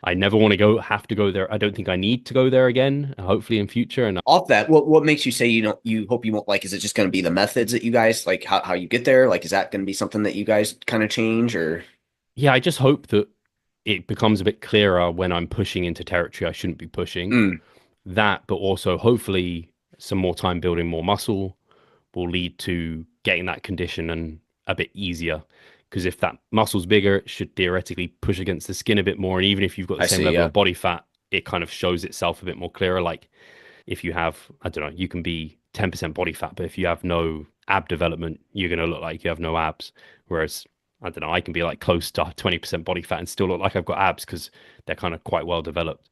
Speaker 2: I never want to have to go there. I don't think I need to go there again, hopefully in future. And
Speaker 1: Off that, what makes you say you hope you won't like? Is it just going to be the methods that you guys like how you get there? Like, is that going to be something that you guys kind of change or?
Speaker 2: yeah, I just hope that it becomes a bit clearer when I'm pushing into territory I shouldn't be pushing.
Speaker 1: Mm,
Speaker 2: That, but also hopefully some more time building more muscle will lead to getting that condition and a bit easier. Because if that muscle's bigger, it should theoretically push against the skin a bit more. And even if you've got the
Speaker 1: I
Speaker 2: same
Speaker 1: see.
Speaker 2: level
Speaker 1: Yeah.
Speaker 2: of body fat, it kind of shows itself a bit more clearer. Like if you have, I don't know, you can be 10% body fat, but if you have no ab development, you're going to look like you have no abs. Whereas, I don't know, I can be like close to 20% body fat and still look like I've got abs because they're kind of quite well developed.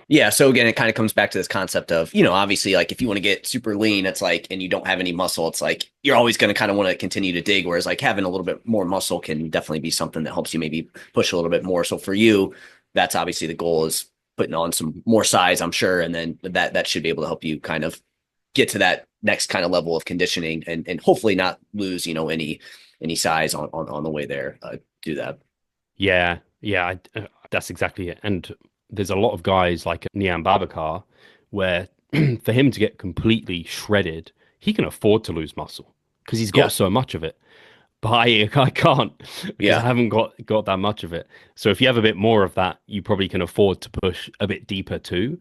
Speaker 1: Yeah. So again, it kind of comes back to this concept of, obviously, like if you want to get super lean, it's like, and you don't have any muscle, it's like you're always going to kind of want to continue to dig. Whereas like having a little bit more muscle can definitely be something that helps you maybe push a little bit more. So for you, that's obviously the goal is putting on some more size, I'm sure. And then that should be able to help you kind of get to that next kind of level of conditioning and hopefully not lose, any size on the way there. Do that.
Speaker 2: Yeah, yeah, that's exactly it. And there's a lot of guys like Niam Babakar where for him to get completely shredded, he can afford to lose muscle because he's got
Speaker 1: Yeah.
Speaker 2: so much of it. But I can't because I
Speaker 1: Yeah.
Speaker 2: haven't got that much of it. So if you have a bit more of that, you probably can afford to push a bit deeper too.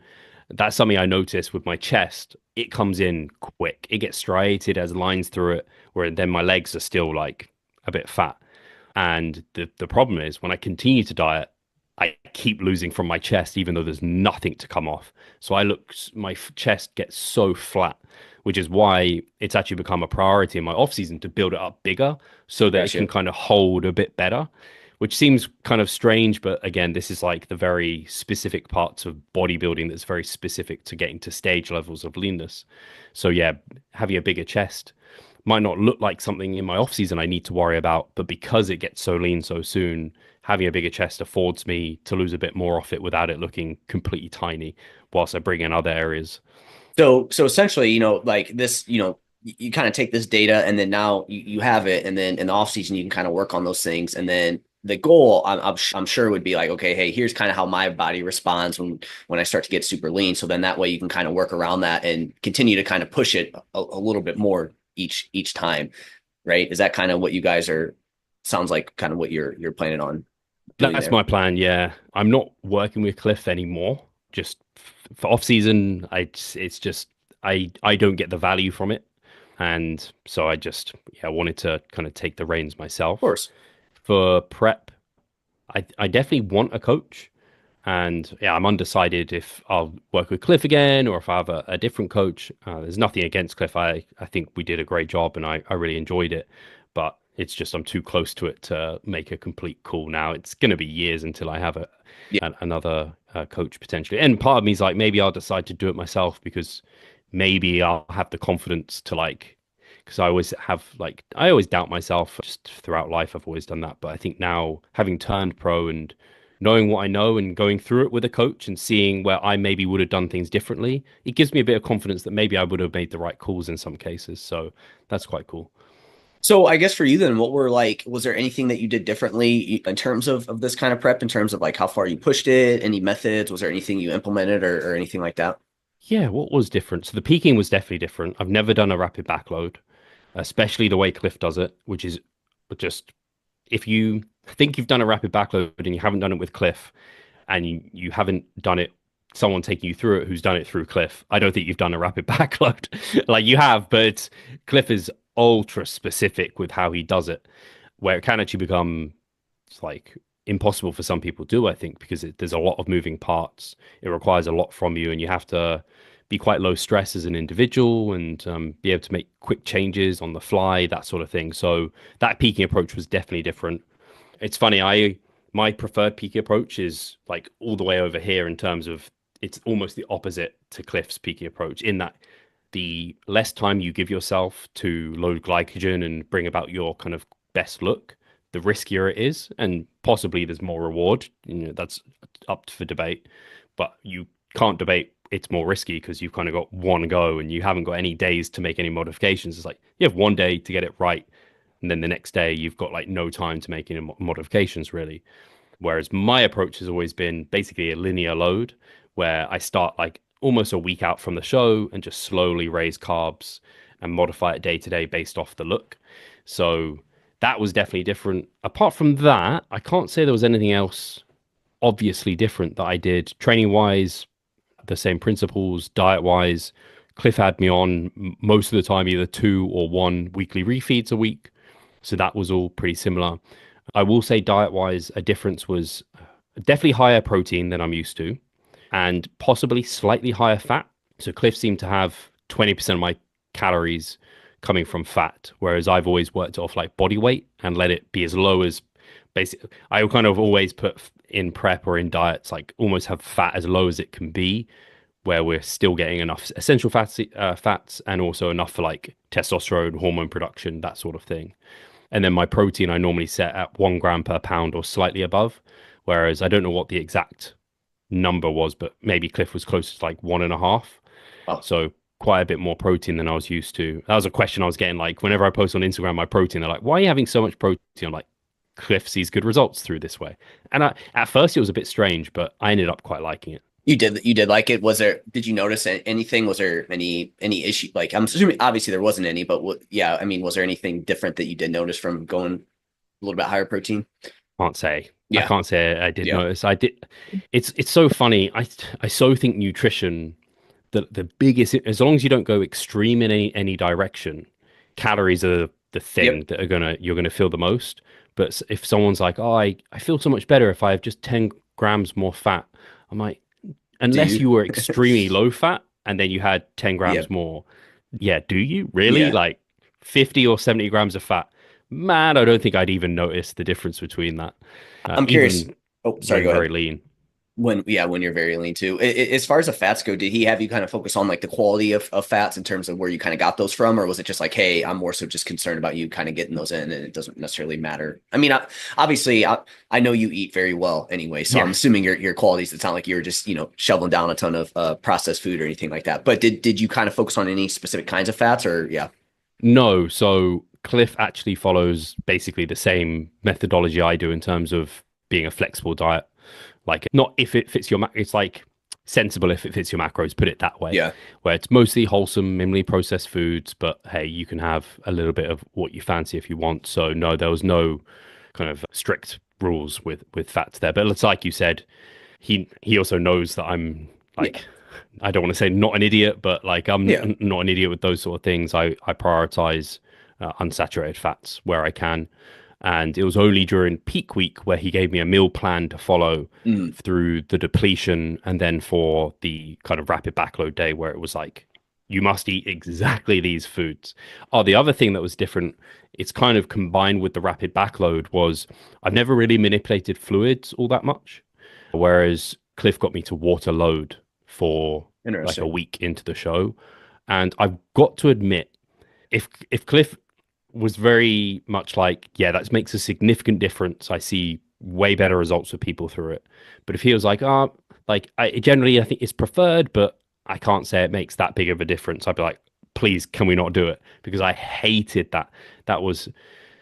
Speaker 2: That's something I noticed with my chest. It comes in quick. It gets striated as lines through it, where then my legs are still like a bit fat. And the problem is when I continue to diet, I keep losing from my chest, even though there's nothing to come off. So my chest gets so flat, which is why it's actually become a priority in my off season to build it up bigger so that it can
Speaker 1: Gotcha.
Speaker 2: kind of hold a bit better, which seems kind of strange. But again, this is like the very specific parts of bodybuilding that's very specific to getting to stage levels of leanness. So yeah, having a bigger chest might not look like something in my off season I need to worry about, but because it gets so lean so soon, having a bigger chest affords me to lose a bit more off it without it looking completely tiny, whilst I bring in other areas.
Speaker 1: So essentially, like this, you kind of take this data and then now you have it, and then in the off season you can kind of work on those things, and then the goal I'm sure would be like, okay, hey, here's kind of how my body responds when I start to get super lean. So then that way you can kind of work around that and continue to kind of push it a little bit more each time, right? Is that kind of what you guys are? Sounds like kind of what you're planning on doing
Speaker 2: That's
Speaker 1: there.
Speaker 2: my plan. Yeah, I'm not working with Cliff anymore. Just for off season, it's just I don't get the value from it, and so I just yeah wanted to kind of take the reins
Speaker 1: Of
Speaker 2: myself.
Speaker 1: course.
Speaker 2: For prep, I definitely want a coach. And yeah, I'm undecided if I'll work with Cliff again or if I have a different coach. There's nothing against Cliff. I think we did a great job and I really enjoyed it. But it's just I'm too close to it to make a complete call now. It's going to be years until I have
Speaker 1: Yeah.
Speaker 2: another coach potentially. And part of me is like, maybe I'll decide to do it myself because maybe I'll have the confidence to like, because I always doubt myself just throughout life. I've always done that. But I think now having turned pro and knowing what I know and going through it with a coach and seeing where I maybe would have done things differently, it gives me a bit of confidence that maybe I would have made the right calls in some cases. So that's quite cool.
Speaker 1: So I guess for you then, what were like, was there anything that you did differently in terms of this kind of prep, in terms of like how far you pushed it, any methods? Was there anything you implemented or anything like that?
Speaker 2: Yeah, what was different? So the peaking was definitely different. I've never done a rapid backload, especially the way Cliff does it, which is just if you think you've done a rapid backload and you haven't done it with Cliff and you haven't done it, someone taking you through it who's done it through Cliff, I don't think you've done a rapid backload. Like you have, but Cliff is ultra specific with how he does it, where it can actually become like impossible for some people to do, I think, because there's a lot of moving parts. It requires a lot from you, and you have to be quite low stress as an individual and be able to make quick changes on the fly, that sort of thing. So that peaking approach was definitely different. It's funny, I my preferred peaking approach is like all the way over here in terms of it's almost the opposite to Cliff's peaking approach in that the less time you give yourself to load glycogen and bring about your kind of best look, the riskier it is, and possibly there's more reward. That's up for debate, but you can't debate it's more risky because you've kind of got one go and you haven't got any days to make any modifications. It's like you have one day to get it right, and then the next day you've got like no time to make any modifications really. Whereas my approach has always been basically a linear load where I start like almost a week out from the show and just slowly raise carbs and modify it day to day based off the look. So that was definitely different. Apart from that, I can't say there was anything else obviously different that I did training wise, the same principles, diet wise. Cliff had me on most of the time either 2 or 1 weekly refeeds a week. So that was all pretty similar. I will say diet wise, a difference was definitely higher protein than I'm used to and possibly slightly higher fat. So Cliff seemed to have 20% of my calories coming from fat, whereas I've always worked off like body weight and let it be as low as basically. I kind of always put in prep or in diets like almost have fat as low as it can be, where we're still getting enough essential fats and also enough for like testosterone, hormone production, that sort of thing. And then my protein I normally set at 1 gram per pound or slightly above, whereas I don't know what the exact number was, but maybe Cliff was closer to like 1.5.
Speaker 1: Oh,
Speaker 2: So quite a bit more protein than I was used to. That was a question I was getting like whenever I post on Instagram my protein, they're like, why are you having so much protein? I'm like, Cliff sees good results through this way. And at first it was a bit strange, but I ended up quite liking it.
Speaker 1: you did like it. Did you notice anything? Was there any issue? Like, I'm assuming obviously there wasn't any, but yeah, I mean, was there anything different that you did notice from going a little bit higher protein?
Speaker 2: Can't say. I
Speaker 1: Yeah.
Speaker 2: can't say I did
Speaker 1: Yeah.
Speaker 2: notice. I did. It's so funny. I so think nutrition, the biggest, as long as you don't go extreme in any direction, calories are the
Speaker 1: Yep.
Speaker 2: thing that you're gonna feel the most. But if someone's like, oh, I feel so much better if I have just 10 grams more fat, I'm like,
Speaker 1: Do
Speaker 2: unless
Speaker 1: you?
Speaker 2: you were extremely low fat and then you had 10 grams
Speaker 1: Yep.
Speaker 2: more, yeah, do you really
Speaker 1: Yeah.
Speaker 2: like 50 or 70 grams of fat? Man, I don't think I'd even notice the difference between that.
Speaker 1: I'm curious.
Speaker 2: Even
Speaker 1: Oh, sorry.
Speaker 2: being
Speaker 1: Go ahead.
Speaker 2: very lean.
Speaker 1: When you're very lean too. As far as the fats go, did he have you kind of focus on like the quality of fats in terms of where you kind of got those from, or was it just like, hey, I'm more so just concerned about you kind of getting those in, and it doesn't necessarily matter? I mean, obviously, I know you eat very well anyway, so
Speaker 2: Yeah.
Speaker 1: I'm assuming your qualities. It's not like you're just shoveling down a ton of processed food or anything like that. But did you kind of focus on any specific kinds of fats, or yeah,
Speaker 2: No, so Cliff actually follows basically the same methodology I do in terms of being a flexible diet. Like, not if it fits your it's like sensible if it fits your macros, put it that way,
Speaker 1: yeah,
Speaker 2: where it's mostly wholesome, minimally processed foods, but hey, you can have a little bit of what you fancy if you want. So no, there was no kind of strict rules with fats there. But it's like you said, he also knows that I'm
Speaker 1: yeah,
Speaker 2: like, I don't want to say not an idiot, but like
Speaker 1: yeah.
Speaker 2: not an idiot with those sort of things. I prioritize unsaturated fats where I can. And it was only during peak week where he gave me a meal plan to follow
Speaker 1: Mm,
Speaker 2: through the depletion and then for the kind of rapid backload day where it was like, you must eat exactly these foods. Oh, the other thing that was different, it's kind of combined with the rapid backload was I've never really manipulated fluids all that much. Whereas Cliff got me to water load for like a
Speaker 1: interesting.
Speaker 2: week into the show. And I've got to admit, if Cliff was very much like, yeah, that makes a significant difference. I see way better results with people through it. But if he was like, oh, like I think it's preferred, but I can't say it makes that big of a difference. I'd be like, please, can we not do it? Because I hated that. That was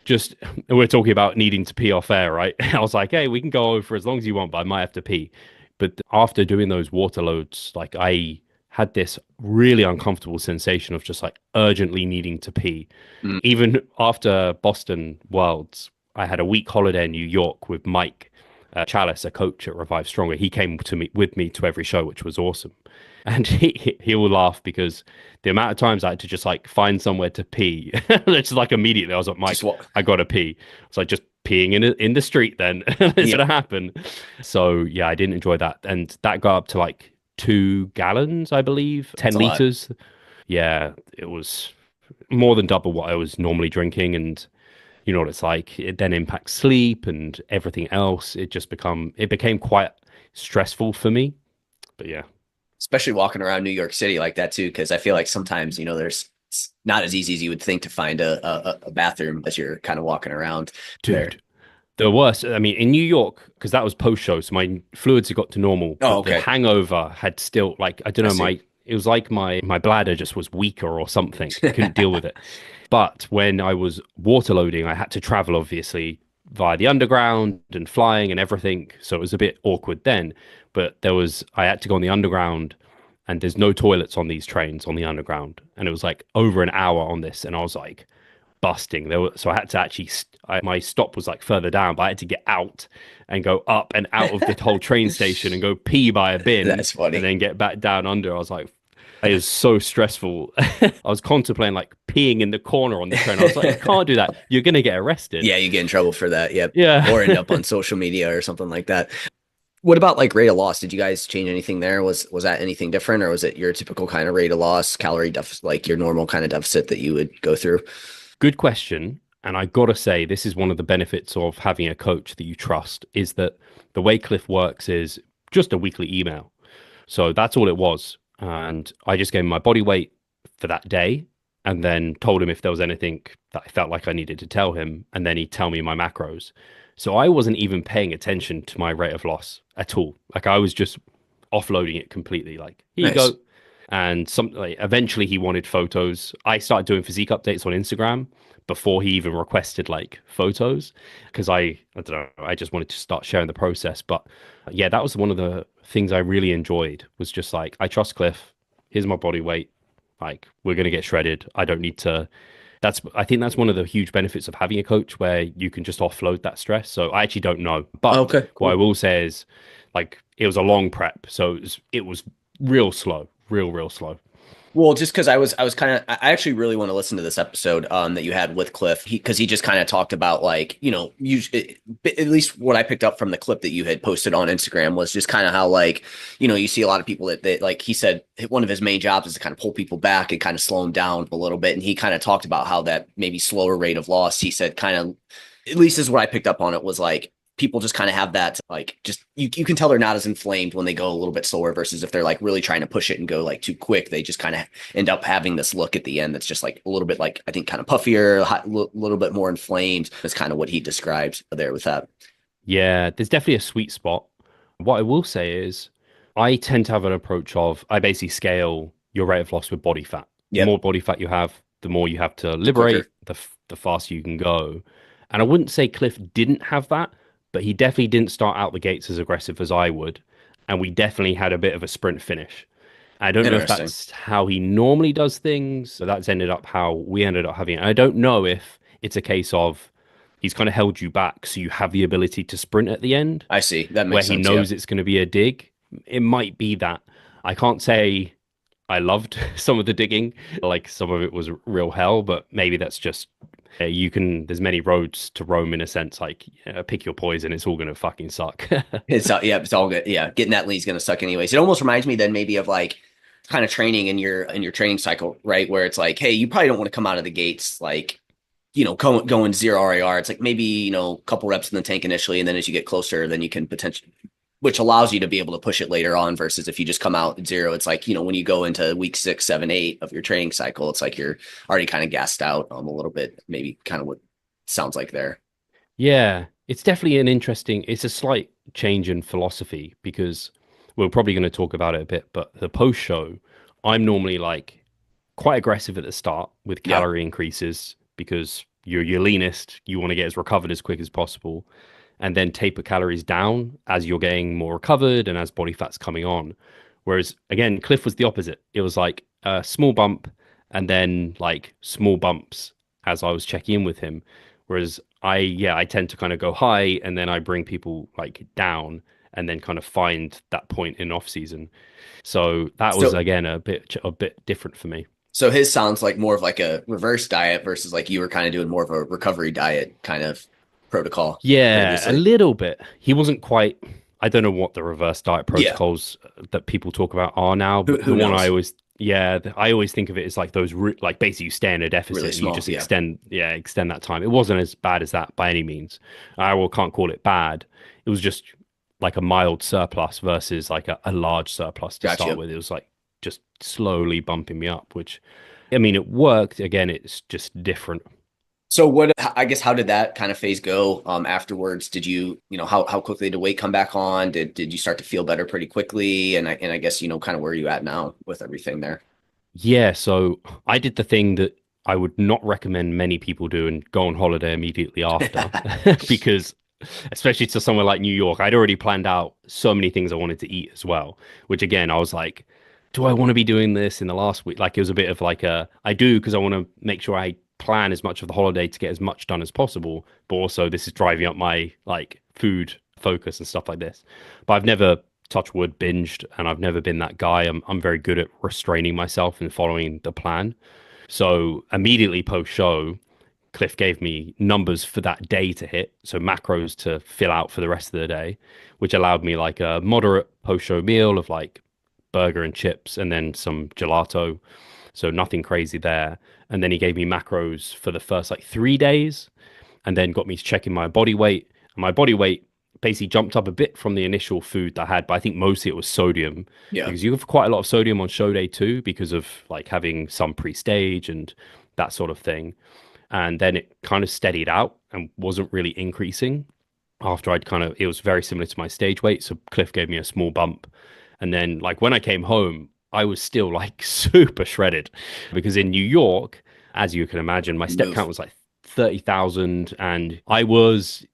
Speaker 2: just we're talking about needing to pee off air, right? I was like, hey, we can go over for as long as you want, but I might have to pee. But after doing those water loads, like I had this really uncomfortable sensation of just like urgently needing to pee.
Speaker 1: Mm,
Speaker 2: Even after Boston Worlds, I had a week holiday in New York with Mike Chalice, a coach at Revive Stronger. He came to me with me to every show, which was awesome. And he will laugh because the amount of times I had to just like find somewhere to pee, it's like immediately I was like,
Speaker 1: just
Speaker 2: Mike,
Speaker 1: what?
Speaker 2: I gotta pee. It's like just peeing in the street then it's
Speaker 1: Yeah,
Speaker 2: gonna happen. So yeah, I didn't enjoy that, and that got up to like 2 gallons, I believe,
Speaker 1: that's
Speaker 2: ten
Speaker 1: a lot.
Speaker 2: liters. Yeah, it was more than double what I was normally drinking, and you know what it's like. It then impacts sleep and everything else. It became quite stressful for me. But yeah,
Speaker 1: Especially walking around New York City like that too, because I feel like sometimes there's it's not as easy as you would think to find a bathroom as you're kind of walking around there.
Speaker 2: dude. The worst, I mean, in New York, because that was post show, so my fluids had got to normal,
Speaker 1: Oh,
Speaker 2: but the
Speaker 1: okay,
Speaker 2: hangover had still, like, I don't
Speaker 1: I
Speaker 2: know,
Speaker 1: see.
Speaker 2: it was like my bladder just was weaker or something. I couldn't deal with it. But when I was water loading, I had to travel, obviously, via the underground and flying and everything. So it was a bit awkward then. But I had to go on the underground and there's no toilets on these trains on the underground. And it was like over an hour on this. And I was like busting. So I had to actually, my stop was like further down, but I had to get out and go up and out of the whole train station and go pee by a bin
Speaker 1: That's
Speaker 2: and
Speaker 1: funny.
Speaker 2: then get back down under. I was like, it was so stressful. I was contemplating like peeing in the corner on the train. I was like, you can't do that. You're gonna get arrested.
Speaker 1: Yeah, you get in trouble for that. Yep.
Speaker 2: Yeah.
Speaker 1: Or end up on social media or something like that. What about like rate of loss? Did you guys change anything there? Was that anything different, or was it your typical kind of rate of loss, calorie deficit, like your normal kind of deficit that you would go through?
Speaker 2: Good question. And I gotta say, this is one of the benefits of having a coach that you trust, is that the way Cliff works is just a weekly email. So that's all it was. And I just gave him my body weight for that day and then told him if there was anything that I felt like I needed to tell him. And then he'd tell me my macros. So I wasn't even paying attention to my rate of loss at all. Like I was just offloading it completely. Like, here you
Speaker 1: Nice.
Speaker 2: go. And eventually he wanted photos. I started doing physique updates on Instagram before he even requested like photos because I don't know, I just wanted to start sharing the process. But yeah, that was one of the things I really enjoyed was just like, I trust Cliff. Here's my body weight. Like, we're gonna get shredded. I don't need to. I think that's one of the huge benefits of having a coach where you can just offload that stress. So I actually don't know. But
Speaker 1: Okay,
Speaker 2: what I
Speaker 1: cool.
Speaker 2: will say is like it was a long prep. So it was real slow, real slow.
Speaker 1: Well, just because I was kind of I actually really want to listen to this episode that you had with Cliff because he just kind of talked about like at least what I picked up from the clip that you had posted on Instagram was just kind of how like you see a lot of people that like he said one of his main jobs is to kind of pull people back and kind of slow them down a little bit, and he kind of talked about how that maybe slower rate of loss, he said, kind of, at least is what I picked up on it, was like people just kind of have that like just you can tell they're not as inflamed when they go a little bit slower versus if they're like really trying to push it and go like too quick, they just kind of end up having this look at the end that's just like a little bit like I think kind of puffier, a little bit more inflamed. That's kind of what he described there with that.
Speaker 2: Yeah, there's definitely a sweet spot. What I will say is, I tend to have an approach of I basically scale your rate of loss with body fat. The
Speaker 1: Yep.
Speaker 2: more body fat you have, the more you have to
Speaker 1: The
Speaker 2: liberate,
Speaker 1: quicker.
Speaker 2: the faster you can go. And I wouldn't say Cliff didn't have that, but he definitely didn't start out the gates as aggressive as I would. And we definitely had a bit of a sprint finish. I don't know if
Speaker 1: Interesting.
Speaker 2: that's how he normally does things. So that's ended up how we ended up having it. I don't know if it's a case of he's kind of held you back so you have the ability to sprint at the end
Speaker 1: I see, that
Speaker 2: where
Speaker 1: makes
Speaker 2: he
Speaker 1: sense. Yeah.
Speaker 2: knows it's going to be a dig. It might be that. I can't say I loved some of the digging, like some of it was real hell, but maybe that's just there's many roads to Rome in a sense, like pick your poison, it's all going to fucking suck.
Speaker 1: Yeah, it's all good. Yeah, getting that lean is gonna suck anyways. It almost reminds me then maybe of like kind of training in your training cycle, right? Where it's like, hey, you probably don't want to come out of the gates like going zero RAR. It's like maybe a couple reps in the tank initially, and then as you get closer, then you can potentially, which allows you to be able to push it later on. Versus if you just come out at zero, it's like when you go into week 6, 7, 8 of your training cycle, it's like you're already kind of gassed out a little bit. Maybe kind of what it sounds like there.
Speaker 2: Yeah, it's definitely it's a slight change in philosophy because we're probably going to talk about it a bit, but the post show, I'm normally like quite aggressive at the start with
Speaker 1: Yeah.
Speaker 2: calorie increases because you're your leanest, you want to get as recovered as quick as possible, and then taper calories down as you're getting more recovered and as body fat's coming on. Whereas again, Cliff was the opposite. It was like a small bump and then like small bumps as I was checking in with him. Whereas I tend to kind of go high and then I bring people like down and then kind of find that point in off season. So that was
Speaker 1: So
Speaker 2: again a bit different for me.
Speaker 1: So his sounds like more of like a reverse diet versus like you were kind of doing more of a recovery diet kind of protocol
Speaker 2: Yeah, a
Speaker 1: previously.
Speaker 2: little bit. He wasn't quite. I don't know what the reverse diet
Speaker 1: Yeah.
Speaker 2: protocols that people talk about are now, but
Speaker 1: Who
Speaker 2: the one I
Speaker 1: knows?
Speaker 2: always, yeah, I always think of it as like those, like basically you stay in a
Speaker 1: Really
Speaker 2: deficit and you
Speaker 1: small.
Speaker 2: just
Speaker 1: Yeah.
Speaker 2: extend that time. It wasn't as bad as that by any means. Can't call it bad. It was just like a mild surplus versus like a large surplus to start
Speaker 1: Gotcha.
Speaker 2: with. It was like just slowly bumping me up, which, I mean, it worked. Again, it's just different.
Speaker 1: So I guess how did that kind of phase go afterwards? Did how quickly did weight come back on? Did you start to feel better pretty quickly? And I guess kind of where are you at now with everything there?
Speaker 2: Yeah, so I did the thing that I would not recommend many people do and go on holiday immediately after because especially to somewhere like New York, I'd already planned out so many things I wanted to eat as well, which again, I was like, do I want to be doing this in the last week? Like it was a bit of like I do because I want to make sure I plan as much of the holiday to get as much done as possible, but also this is driving up my like food focus and stuff like this. But I've never touch wood binged and I've never been that guy. I'm very good at restraining myself and following the plan. So immediately post show, Cliff gave me numbers for that day to hit, so macros to fill out for the rest of the day, which allowed me like a moderate post show meal of like burger and chips and then some gelato. So nothing crazy there. And then he gave me macros for the first like 3 days and then got me checking my body weight. And my body weight basically jumped up a bit from the initial food that I had, but I think mostly it was sodium
Speaker 1: Yeah.
Speaker 2: because you have quite a lot of sodium on show day too, because of like having some pre-stage and that sort of thing. And then it kind of steadied out and wasn't really increasing after it was very similar to my stage weight. So Cliff gave me a small bump. And then like when I came home, I was still like super shredded because in New York, as you can imagine, my step count
Speaker 1: Move.
Speaker 2: was like 30,000 and I was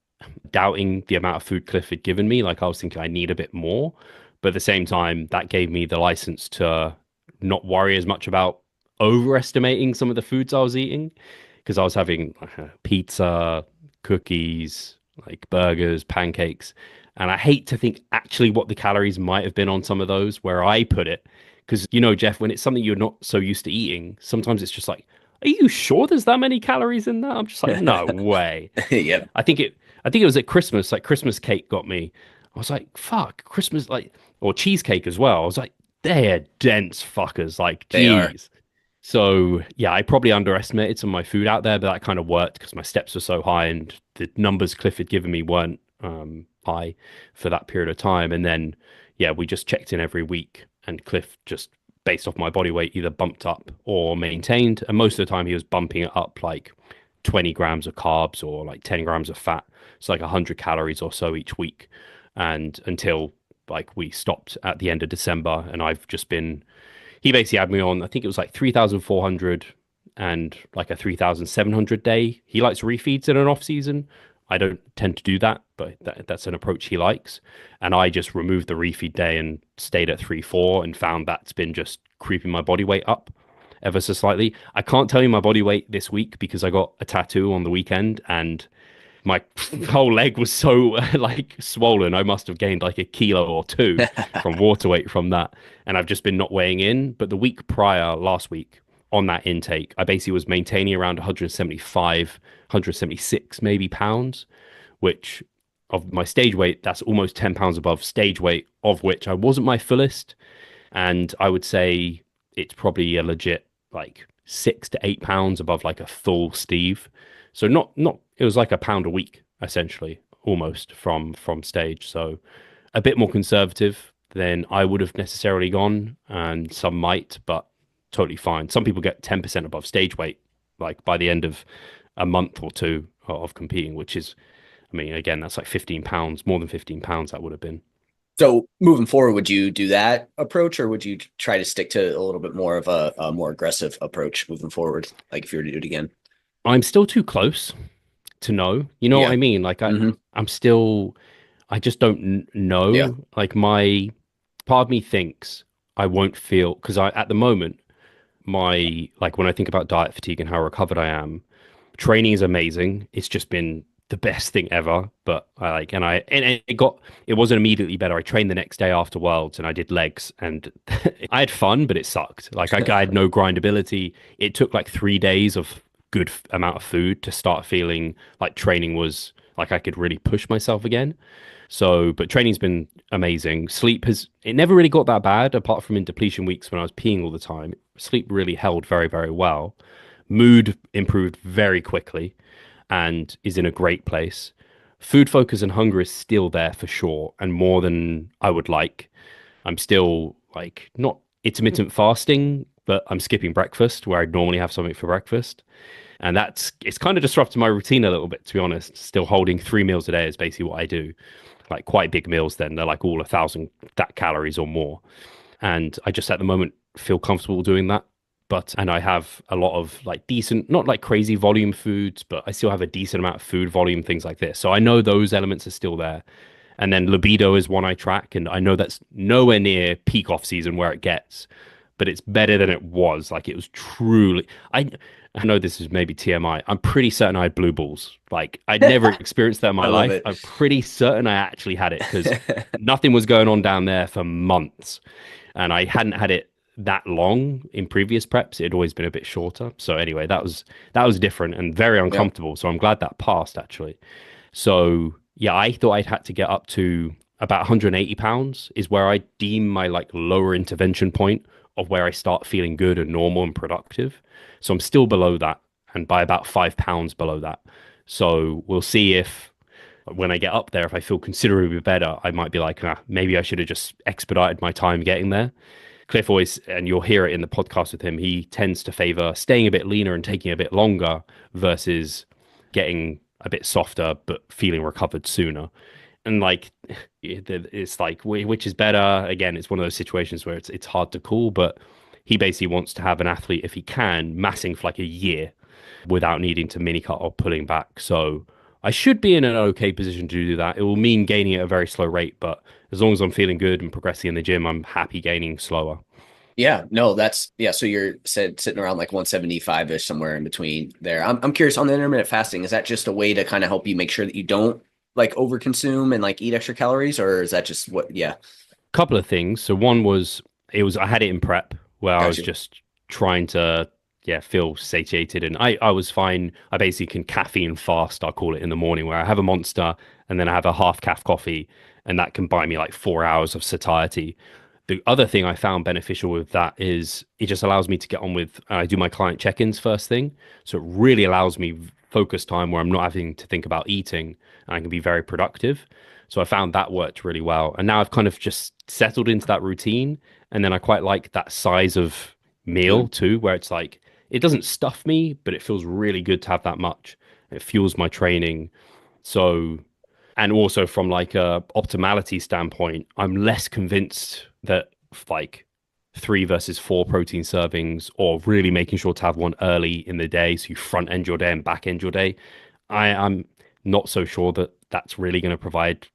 Speaker 2: doubting the amount of food Cliff had given me. Like I was thinking I need a bit more. But at the same time, that gave me the license to not worry as much about overestimating some of the foods I was eating because I was having pizza, cookies, like burgers, pancakes. And I hate to think actually what the calories might have been on some of those where I put it. Because, Jeff, when it's something you're not so used to eating, sometimes it's just like, are you sure there's that many calories in that? I'm just like, no way.
Speaker 1: Yep.
Speaker 2: I think it I think it was at Christmas, like Christmas cake got me. I was like, fuck, Christmas like or cheesecake as well. I was like, they're dense fuckers, like
Speaker 1: They are.
Speaker 2: geez. So yeah, I probably underestimated some of my food out there, but that kind of worked because my steps were so high and the numbers Cliff had given me weren't high for that period of time. And then yeah, we just checked in every week and Cliff just based off my body weight either bumped up or maintained. And most of the time he was bumping it up like 20 grams of carbs or like 10 grams of fat. So like 100 calories or so each week. And until like we stopped at the end of December and I've just been he basically had me on, I think it was like 3,400 and like a 3,700 day. He likes refeeds in an off season. I don't tend to do that, but that's an approach he likes. And I just removed the refeed day and stayed at 3,400 and found that's been just creeping my body weight up ever so slightly. I can't tell you my body weight this week because I got a tattoo on the weekend and my whole leg was so like swollen. I must have gained like a kilo or two from water weight from that. And I've just been not weighing in. But the week prior, last week, on that intake, I basically was maintaining around 175, 176 maybe pounds, which of my stage weight, that's almost 10 pounds above stage weight, of which I wasn't my fullest. And I would say it's probably a legit like 6 to 8 pounds above like a full Steve. So not it was like a pound a week essentially, almost from stage. So a bit more conservative than I would have necessarily gone, and some might, but totally fine. Some people get 10% above stage weight, like by the end of a month or two of competing, which is, I mean, again, that's like 15 pounds, more than 15 pounds that would have been.
Speaker 1: So moving forward, would you do that approach, or would you try to stick to a little bit more of a more aggressive approach moving forward? Like if you were to do it again?
Speaker 2: I'm still too close to know. You know what
Speaker 1: Yeah.
Speaker 2: I mean? Like
Speaker 1: Hmm.
Speaker 2: I'm still, I just don't
Speaker 1: Yeah.
Speaker 2: know. Like my part of me thinks I won't feel because I at the moment my like when I think about diet fatigue and how recovered I am, training is amazing. It's just been the best thing ever. But I like and it wasn't immediately better. I trained the next day after Worlds and I did legs and I had fun, but it sucked. Like I had no grindability. It took like 3 days of good amount of food to start feeling like training was like I could really push myself again. So, but training's been amazing. It never really got that bad apart from in depletion weeks when I was peeing all the time. Sleep really held very, very well. Mood improved very quickly and is in a great place. Food focus and hunger is still there for sure and more than I would like. I'm still like not intermittent fasting, but I'm skipping breakfast where I'd normally have something for breakfast. And it's kind of disrupted my routine a little bit, to be honest. Still holding 3 meals a day is basically what I do. Like quite big meals then. They're like all 1,000 that calories or more. And I just at the moment feel comfortable doing that. but and I have a lot of like decent, not like crazy volume foods, but I still have a decent amount of food volume, things like this. So I know those elements are still there. And then libido is one I track, and I know that's nowhere near peak off season where it gets, but it's better than it was. Like it was truly. I know this is maybe TMI. I'm pretty certain I had blue balls. Like I'd never experienced that in
Speaker 1: I
Speaker 2: my
Speaker 1: love
Speaker 2: life.
Speaker 1: it.
Speaker 2: I'm pretty certain I actually had it because nothing was going on down there for months, and I hadn't had it that long in previous preps. It had always been a bit shorter. So anyway, that was different and very
Speaker 1: Yeah.
Speaker 2: uncomfortable. So I'm glad that passed actually. So yeah, I thought I'd had to get up to about 180 pounds is where I deem my like lower intervention point of where I start feeling good and normal and productive. So I'm still below that and by about 5 pounds below that. So we'll see if when I get up there, if I feel considerably better, I might be like, maybe I should have just expedited my time getting there. Cliff always, and you'll hear it in the podcast with him, he tends to favor staying a bit leaner and taking a bit longer versus getting a bit softer but feeling recovered sooner. And like, it's like, which is better? Again, it's one of those situations where it's hard to call, but he basically wants to have an athlete, if he can, massing for like a year without needing to mini cut or pulling back. So I should be in an okay position to do that. It will mean gaining at a very slow rate, but as long as I'm feeling good and progressing in the gym, I'm happy gaining slower.
Speaker 1: Yeah, no, that's yeah. So you're said sitting around like 175 ish, somewhere in between there. I'm curious on the intermittent fasting. Is that just a way to kind of help you make sure that you don't like overconsume and like eat extra calories, or is that just what? Yeah,
Speaker 2: Couple of things. So one was I had it in prep where I
Speaker 1: got
Speaker 2: was
Speaker 1: you.
Speaker 2: just trying to feel satiated and I was fine. I basically can caffeine fast, I'll call it in the morning, where I have a monster and then I have a half calf coffee and that can buy me like 4 hours of satiety. The other thing I found beneficial with that is it just allows me to get on with I do my client check-ins first thing. So it really allows me focus time where I'm not having to think about eating and I can be very productive. So I found that worked really well. And now I've kind of just settled into that routine. And then I quite like that size of meal
Speaker 1: Food.
Speaker 2: too, where it's like, it doesn't stuff me, but it feels really good to have that much. It fuels my training. So, and also from like a optimality standpoint, I'm less convinced that like 3 versus 4 protein servings or really making sure to have one early in the day. So you front end your day and back end your day. I'm not so sure that that's really going to provide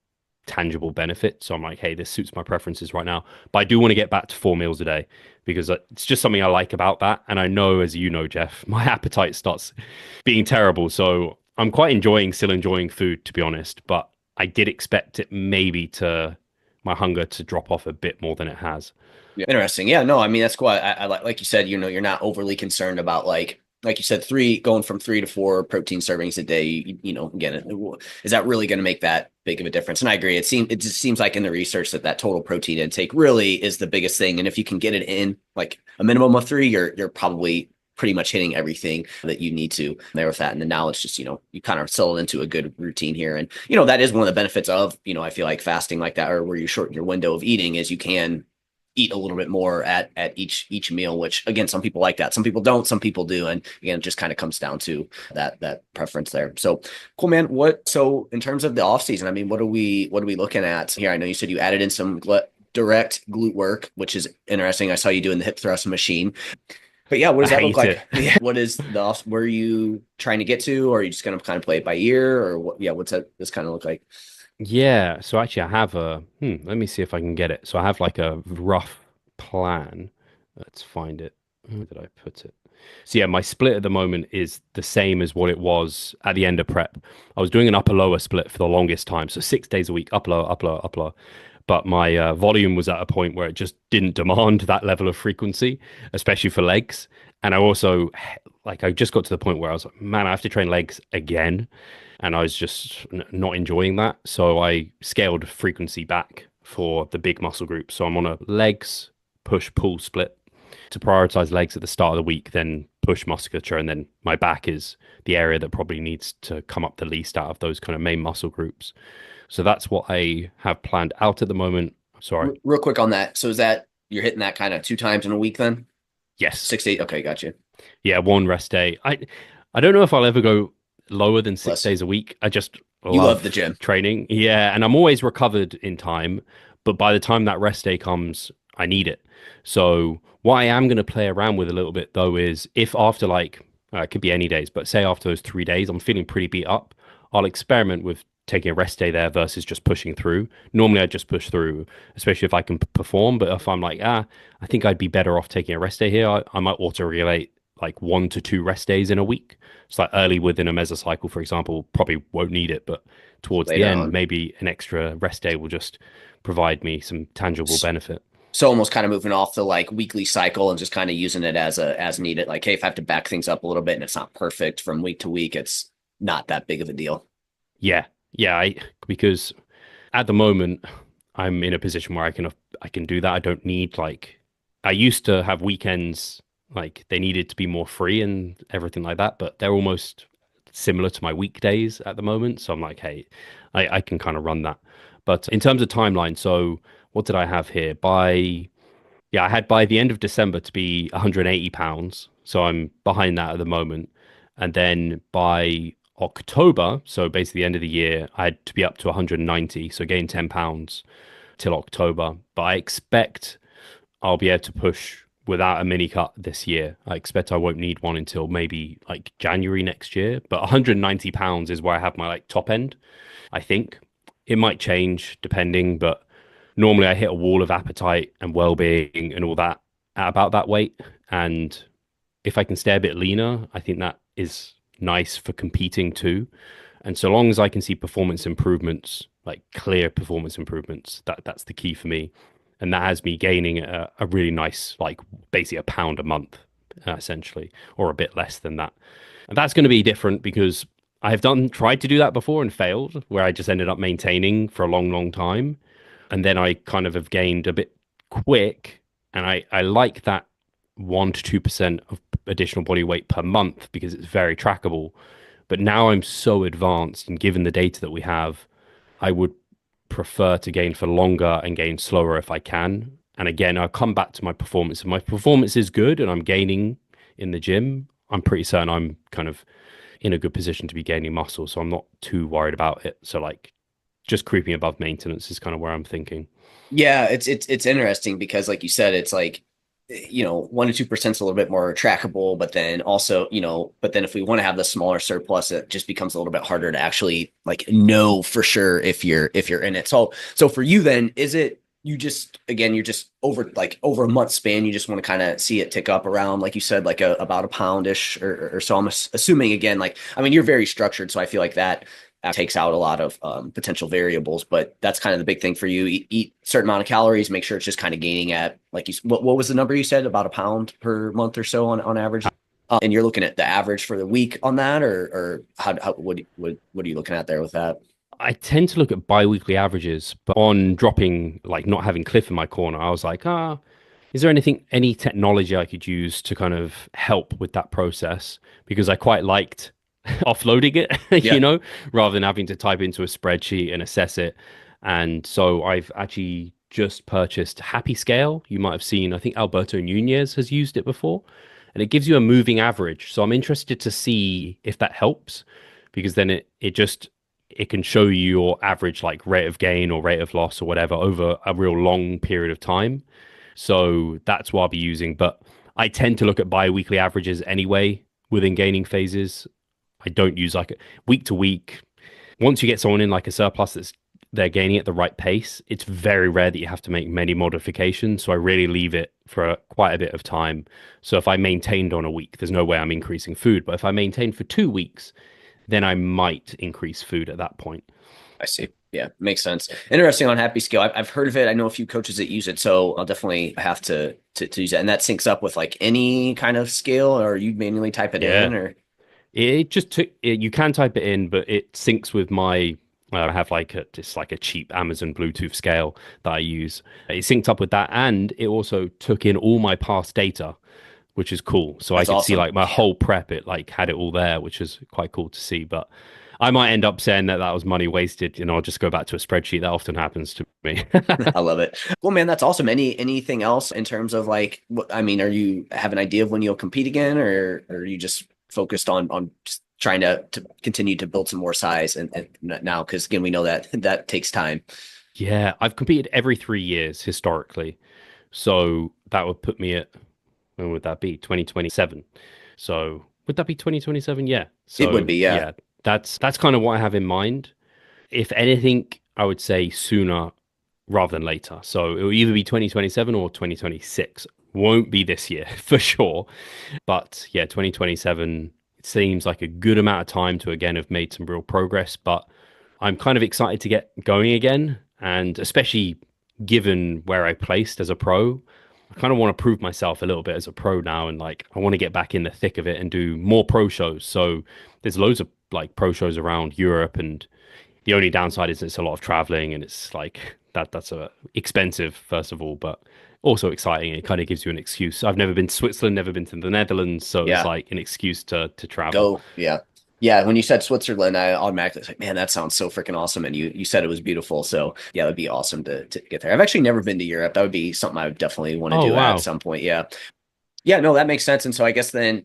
Speaker 2: tangible benefit. So I'm like, hey, this suits my preferences right now. But I do want to get back to 4 meals a day because it's just something I like about that. And I know, as you know, Jeff, my appetite starts being terrible. So I'm quite still enjoying food, to be honest. But I did expect it maybe to my hunger to drop off a bit more than it has.
Speaker 1: Yeah. Interesting. Yeah, no, I mean that's cool. I like you said, you're not overly concerned about like you said, three going from 3 to 4 protein servings a day. Again, is that really going to make that big of a difference? And I agree. It just seems like in the research that total protein intake really is the biggest thing. And if you can get it in like a minimum of 3, you're probably pretty much hitting everything that you need to there with that. And then now it's just, you kind of settle into a good routine here. And, that is one of the benefits of, I feel like fasting like that, or where you shorten your window of eating, is you can eat a little bit more at each meal, which again, some people like that, some people don't, some people do. And again, it just kind of comes down to that preference there. So cool, man. So in terms of the off season, I mean, what are we looking at here? I know you said you added in some direct glute work, which is interesting. I saw you doing the hip thrust machine. But yeah, what
Speaker 2: I
Speaker 1: does that look
Speaker 2: hate
Speaker 1: like?
Speaker 2: it.
Speaker 1: Yeah. What is the off? Where are you trying to get to? Or are you just going to kind of play it by ear, or what? Yeah, what's that? This kind of look like?
Speaker 2: Yeah, so actually I have let me see if I can get it. So I have like a rough plan. Let's find it. Where did I put it? So yeah, my split at the moment is the same as what it was at the end of prep. I was doing an upper lower split for the longest time. So 6 days a week, upper lower, upper lower, upper lower. But my volume was at a point where it just didn't demand that level of frequency, especially for legs. And I also like I just got to the point where I was like, man, I have to train legs again and I was just not enjoying that. So I scaled frequency back for the big muscle groups. So I'm on a legs push pull split to prioritize legs at the start of the week, then push musculature, and then my back is the area that probably needs to come up the least out of those kind of main muscle groups. So that's what I have planned out at the moment. Sorry.
Speaker 1: Real quick on that. So is that you're hitting that kind of 2 times in a week then?
Speaker 2: Yes.
Speaker 1: 6 8. Okay, gotcha.
Speaker 2: Yeah, one rest day. I don't know if I'll ever go lower than six
Speaker 1: Less.
Speaker 2: days a week. I just
Speaker 1: You love the
Speaker 2: love
Speaker 1: gym.
Speaker 2: training. Yeah, and I'm always recovered in time, but by the time that rest day comes, I need it. So what I am going to play around with a little bit though is if after like it could be any days, but say after those 3 days I'm feeling pretty beat up, I'll experiment with taking a rest day there versus just pushing through. Normally I just push through, especially if I can perform. But if I'm like, I think I'd be better off taking a rest day here, I might auto-regulate like 1 to 2 rest days in a week. It's like early within a mesocycle, for example, probably won't need it, but towards the
Speaker 1: later
Speaker 2: end,
Speaker 1: on.
Speaker 2: maybe an extra rest day will just provide me some tangible benefit.
Speaker 1: So almost kind of moving off the like weekly cycle and just kind of using it as a as needed. Like, hey, if I have to back things up a little bit and it's not perfect from week to week, it's not that big of a deal.
Speaker 2: Yeah, yeah, because at the moment I'm in a position where I can do that. I don't need like I used to have weekends like they needed to be more free and everything like that, but they're almost similar to my weekdays at the moment. So I'm like, hey, I can kind of run that. But in terms of timeline, so what did I have here? I had by the end of December to be 180 pounds. So I'm behind that at the moment. And then by October, so basically the end of the year, I had to be up to 190. So gain 10 pounds till October. But I expect I'll be able to push without a mini cut this year. I expect I won't need one until maybe like January next year. But 190 pounds is where I have my like top end, I think. It might change depending, but normally I hit a wall of appetite and well-being and all that at about that weight. And if I can stay a bit leaner, I think that is nice for competing too. And so long as I can see performance improvements, like clear performance improvements, that's the key for me. And that has me gaining a really nice, like basically a pound a month, essentially, or a bit less than that. And that's going to be different because I have tried to do that before and failed, where I just ended up maintaining for a long, long time. And then I kind of have gained a bit quick. And I like that 1 to 2% of additional body weight per month because it's very trackable. But now I'm so advanced, and given the data that we have, I would prefer to gain for longer and gain slower if I can. And again, I'll come back to my performance. If my performance is good and I'm gaining in the gym, I'm pretty certain I'm kind of in a good position to be gaining muscle. So I'm not too worried about it. So like just creeping above maintenance is kind of where I'm thinking.
Speaker 1: Yeah, it's interesting because like you said, it's like 1 to 2% is a little bit more trackable, but then also, but then if we want to have the smaller surplus, it just becomes a little bit harder to actually like know for sure if you're in it. So for you then, is it you just again you're just over a month span, you just want to kind of see it tick up around like you said like about a poundish or so. I'm assuming again like I mean you're very structured, so I feel like that takes out a lot of potential variables, but that's kind of the big thing for you. Eat a certain amount of calories, make sure it's just kind of gaining at like what was the number you said about a pound per month or so on average? And you're looking at the average for the week on that, or how what are you looking at there with that?
Speaker 2: I tend to look at bi-weekly averages, but on dropping, like not having Cliff in my corner, I was like, is there any technology I could use to kind of help with that process? Because I quite liked offloading it,
Speaker 1: Yeah,
Speaker 2: rather than having to type into a spreadsheet and assess it. And so I've actually just purchased Happy Scale. You might have seen, I think Alberto Nunez has used it before, and it gives you a moving average. So I'm interested to see if that helps, because then it can show you your average like rate of gain or rate of loss or whatever over a real long period of time. So that's what I'll be using. But I tend to look at bi-weekly averages anyway within gaining phases. I don't use like a week to week. Once you get someone in like a surplus that's they're gaining at the right pace, it's very rare that you have to make many modifications. So I really leave it for quite a bit of time. So if I maintained on a week, there's no way I'm increasing food. But if I maintain for 2 weeks, then I might increase food at that point.
Speaker 1: I see. Yeah, makes sense. Interesting on Happy Scale. I've heard of it. I know a few coaches that use it, so I'll definitely have to use it. And that syncs up with like any kind of scale, or you manually type it in,
Speaker 2: Yeah.
Speaker 1: or
Speaker 2: It just took you can type it in, but it syncs with my I have like just like a cheap Amazon Bluetooth scale that I use. It synced up with that, and it also took in all my past data, which is cool. So I
Speaker 1: that's
Speaker 2: could see
Speaker 1: awesome.
Speaker 2: like my whole prep. It like had it all there, which is quite cool to see. But I might end up saying that was money wasted. I'll just go back to a spreadsheet. That often happens to me.
Speaker 1: I love it. Well, man, that's awesome. Anything else in terms of like, I mean, are you have an idea of when you'll compete again, or are you just focused on just trying to continue to build some more size and now? Because again, we know that that takes time.
Speaker 2: Yeah, I've competed every 3 years historically. So that would put me at, when would that be? 2027. So would that be 2027? Yeah.
Speaker 1: It would
Speaker 2: So
Speaker 1: be, yeah.
Speaker 2: yeah, that's kind of what I have in mind. If anything, I would say sooner rather than later. So it will either be 2027 or 2026. Won't be this year for sure. But yeah, 2027 it seems like a good amount of time to again have made some real progress. But I'm kind of excited to get going again. And especially given where I placed as a pro, I kind of want to prove myself a little bit as a pro now. And like, I want to get back in the thick of it and do more pro shows. So there's loads of like pro shows around Europe, and the only downside is it's a lot of traveling and it's like that's a expensive first of all, but also exciting. It kind of gives you an excuse. I've never been to Switzerland, never been to the Netherlands, so it's
Speaker 1: Yeah.
Speaker 2: like an excuse to travel.
Speaker 1: Go. Yeah. Yeah. When you said Switzerland, I automatically was like, man, that sounds so freaking awesome. And you said it was beautiful. So yeah, it'd be awesome to get there. I've actually never been to Europe. That would be something I would definitely want to
Speaker 2: Oh
Speaker 1: do at
Speaker 2: wow.
Speaker 1: some point. Yeah. Yeah, no, that makes sense. And so I guess then,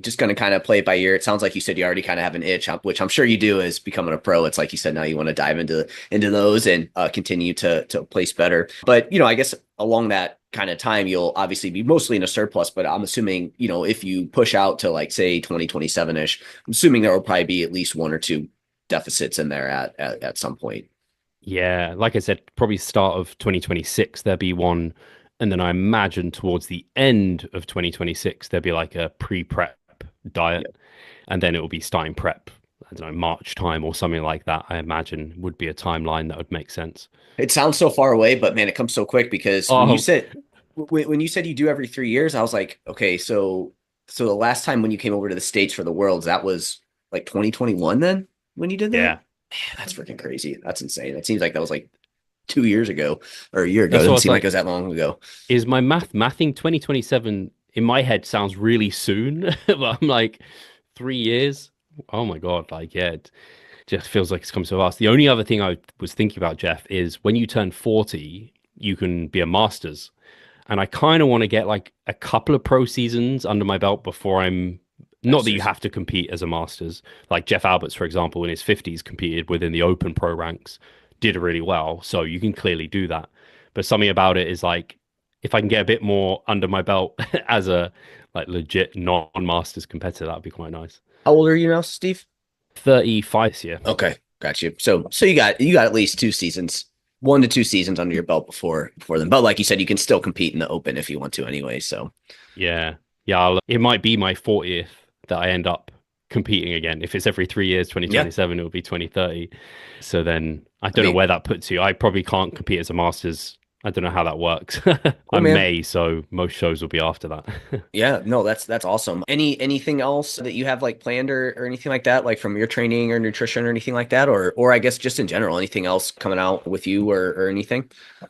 Speaker 1: just going to kind of play it by ear. It sounds like you said you already kind of have an itch, which I'm sure you do as becoming a pro. It's like you said, now you want to dive into those and continue to place better. But, I guess along that kind of time, you'll obviously be mostly in a surplus. But I'm assuming, if you push out to like, say, 2027-ish, I'm assuming there will probably be at least one or two deficits in there at some point.
Speaker 2: Yeah, like I said, probably start of 2026 there'll be one, and then I imagine towards the end of 2026 there'll be like a pre-prep diet,
Speaker 1: Yep.
Speaker 2: and then it will be starting prep. I don't know, March time or something like that. I imagine would be a timeline that would make sense.
Speaker 1: It sounds so far away, but man, it comes so quick because
Speaker 2: Oh,
Speaker 1: when you said you do every 3 years, I was like, okay, so the last time when you came over to the States for the Worlds, that was like 2021 then when you did that?
Speaker 2: yeah.
Speaker 1: Man, that's freaking crazy. That's insane. It seems like that was like 2 years ago or a year ago. It
Speaker 2: That's what I
Speaker 1: doesn't
Speaker 2: was
Speaker 1: seem like it
Speaker 2: like.
Speaker 1: was that long ago.
Speaker 2: Is my mathing 2027 in my head sounds really soon, but I'm like 3 years. Oh my God. Like, yeah, it just feels like it's come so fast. The only other thing I was thinking about, Jeff, is when you turn 40, you can be a master's. And I kind of want to get like a couple of pro seasons under my belt before I'm not that you
Speaker 1: Masters.
Speaker 2: have to compete as a masters. Like Jeff Alberts, for example, in his 50s, competed within the open pro ranks, did really well. So you can clearly do that. But something about it is like, if I can get a bit more under my belt as a like legit non-masters competitor, that'd be quite nice.
Speaker 1: How old are you now, Steve?
Speaker 2: 35 this year.
Speaker 1: Okay, got you. So you got at least 2 seasons, 1 to 2 seasons under your belt before them. But like you said, you can still compete in the open if you want to anyway. So
Speaker 2: Yeah. Yeah. It might be my 40th that I end up competing again. If it's every 3 years,
Speaker 1: yeah,
Speaker 2: 2027, it'll be 2030. So then I
Speaker 1: I
Speaker 2: don't know
Speaker 1: mean,
Speaker 2: where that puts you. I probably can't compete as a Masters. I don't know how that works.
Speaker 1: cool,
Speaker 2: I
Speaker 1: man.
Speaker 2: may, so most shows will be after that.
Speaker 1: Yeah, no, that's awesome. Anything else that you have like planned or anything like that, like from your training or nutrition or anything like that, or I guess just in general, anything else coming out with you or anything?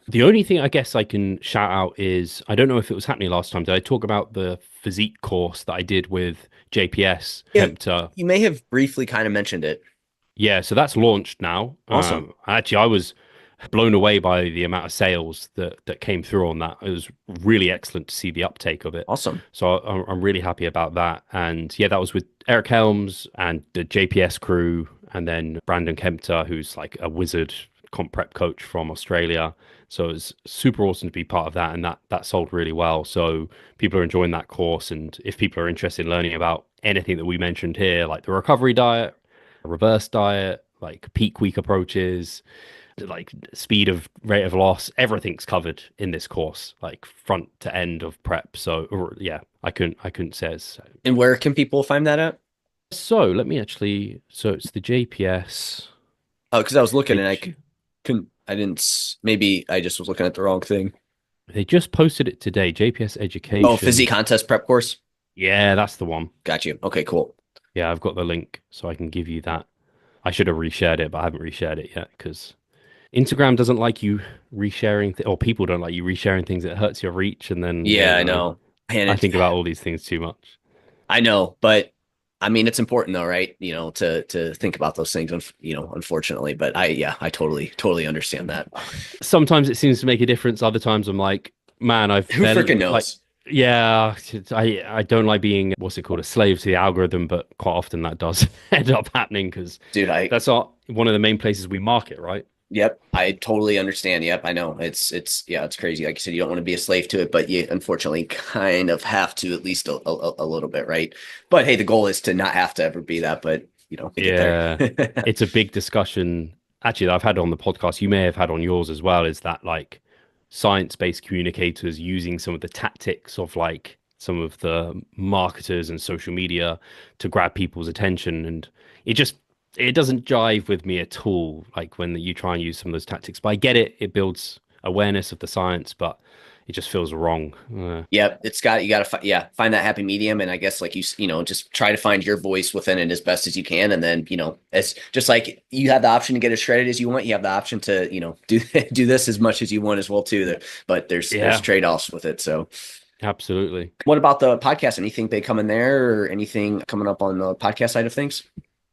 Speaker 2: The only thing I guess I can shout out is I don't know if it was happening last time. Did I talk about the physique course that I did with JPS
Speaker 1: Yeah,
Speaker 2: Kempter?
Speaker 1: you may have briefly kind of mentioned it.
Speaker 2: Yeah, so that's launched now.
Speaker 1: Awesome,
Speaker 2: Actually, I was blown away by the amount of sales that came through on that. It was really excellent to see the uptake of it.
Speaker 1: awesome,
Speaker 2: So I'm really happy about that. And yeah, that was with Eric Helms and the JPS crew, and then Brandon Kempter, who's like a wizard comp prep coach from Australia. So it's super awesome to be part of that, and that sold really well. So people are enjoying that course, and if people are interested in learning about anything that we mentioned here, like the recovery diet, reverse diet, like peak week approaches, like speed of rate of loss, everything's covered in this course, like front to end of prep. So yeah, I couldn't say it's
Speaker 1: And where can people find that at?
Speaker 2: so let me actually, so it's the JPS.
Speaker 1: Oh, because I was looking
Speaker 2: They
Speaker 1: and
Speaker 2: j-
Speaker 1: couldn't, I didn't, maybe I just was looking at the wrong thing.
Speaker 2: they just posted it today. JPS
Speaker 1: Oh,
Speaker 2: Education.
Speaker 1: physique contest prep course.
Speaker 2: Yeah, that's the one.
Speaker 1: Got you. Okay, cool.
Speaker 2: Yeah, I've got the link, so I can give you that. I should have reshared it, but I haven't reshared it yet because Instagram doesn't like you resharing, or people don't like you resharing things. It hurts your reach, and then yeah,
Speaker 1: Yeah,
Speaker 2: you
Speaker 1: I
Speaker 2: know,
Speaker 1: know. And
Speaker 2: I think about all these things too much.
Speaker 1: I know, but I mean, it's important though, right? To think about those things, unfortunately. But I totally understand that.
Speaker 2: Sometimes it seems to make a difference. Other times I'm like, man, I've
Speaker 1: Who
Speaker 2: barely
Speaker 1: freaking
Speaker 2: like,
Speaker 1: knows,
Speaker 2: yeah, I don't like being what's it called, a slave to the algorithm, but quite often that does end up happening because
Speaker 1: dude?
Speaker 2: that's one of the main places we market, right?
Speaker 1: Yep, I totally understand. Yep, I know. Yeah, it's crazy. Like you said, you don't want to be a slave to it, but you unfortunately kind of have to at least a little bit, right? But hey, the goal is to not have to ever be that, but to get there.
Speaker 2: Yeah, it's a big discussion actually that I've had on the podcast. You may have had on yours as well. Is that like science-based communicators using some of the tactics of like some of the marketers and social media to grab people's attention, and it just it doesn't jive with me at all. Like when you try and use some of those tactics, but I get it. It builds awareness of the science, but it just feels wrong.
Speaker 1: Yep, you got to yeah, find that happy medium, and I guess like just try to find your voice within it as best as you can, and then as just like you have the option to get as shredded as you want, you have the option to do do this as much as you want as well too. But there's
Speaker 2: Yeah,
Speaker 1: trade-offs with it. So,
Speaker 2: absolutely.
Speaker 1: what about the podcast? Anything big coming there, or anything coming up on the podcast side of things?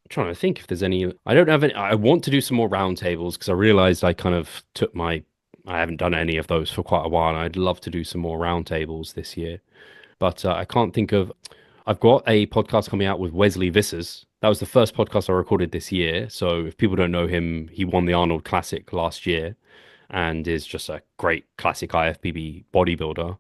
Speaker 2: Trying to think if there's any. I don't have any. I want to do some more roundtables because I realized I kind of took my. I haven't done any of those for quite a while. And I'd love to do some more roundtables this year, but I can't think of. I've got a podcast coming out with Wesley Vissers. That was the first podcast I recorded this year. So if people don't know him, he won the Arnold Classic last year and is just a great classic IFBB bodybuilder.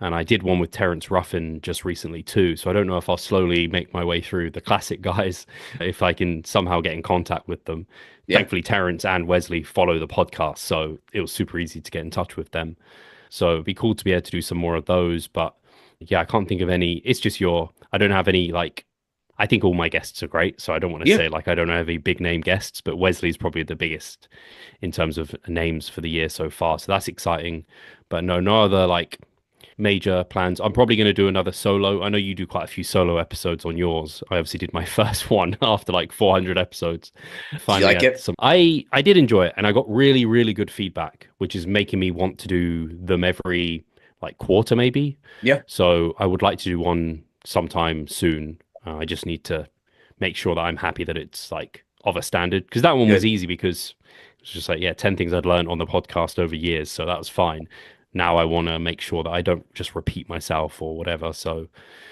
Speaker 2: And I did one with Terence Ruffin just recently too. So I don't know if I'll slowly make my way through the classic guys if I can somehow get in contact with them.
Speaker 1: Yeah,
Speaker 2: Thankfully, Terence and Wesley follow the podcast, so it was super easy to get in touch with them. So it'd be cool to be able to do some more of those. But yeah, I can't think of any. It's just I don't have any like, I think all my guests are great. So I don't want to
Speaker 1: yeah.
Speaker 2: say like I don't have any big name guests, but Wesley's probably the biggest in terms of names for the year so far. So that's exciting. But no other like major plans. I'm probably going to do another solo. I know you do quite a few solo episodes on yours. I obviously did my first one after like 400 episodes.
Speaker 1: Do you
Speaker 2: Finally
Speaker 1: like
Speaker 2: had
Speaker 1: it?
Speaker 2: some. I did enjoy it, and I got really good feedback, which is making me want to do them every like quarter maybe.
Speaker 1: Yeah,
Speaker 2: So I would like to do one sometime soon. I just need to make sure that I'm happy that it's like of a standard because that one was
Speaker 1: good.
Speaker 2: easy because it's just like, yeah, 10 things I'd learned on the podcast over years. So that was fine. Now I want to make sure that I don't just repeat myself or whatever. So,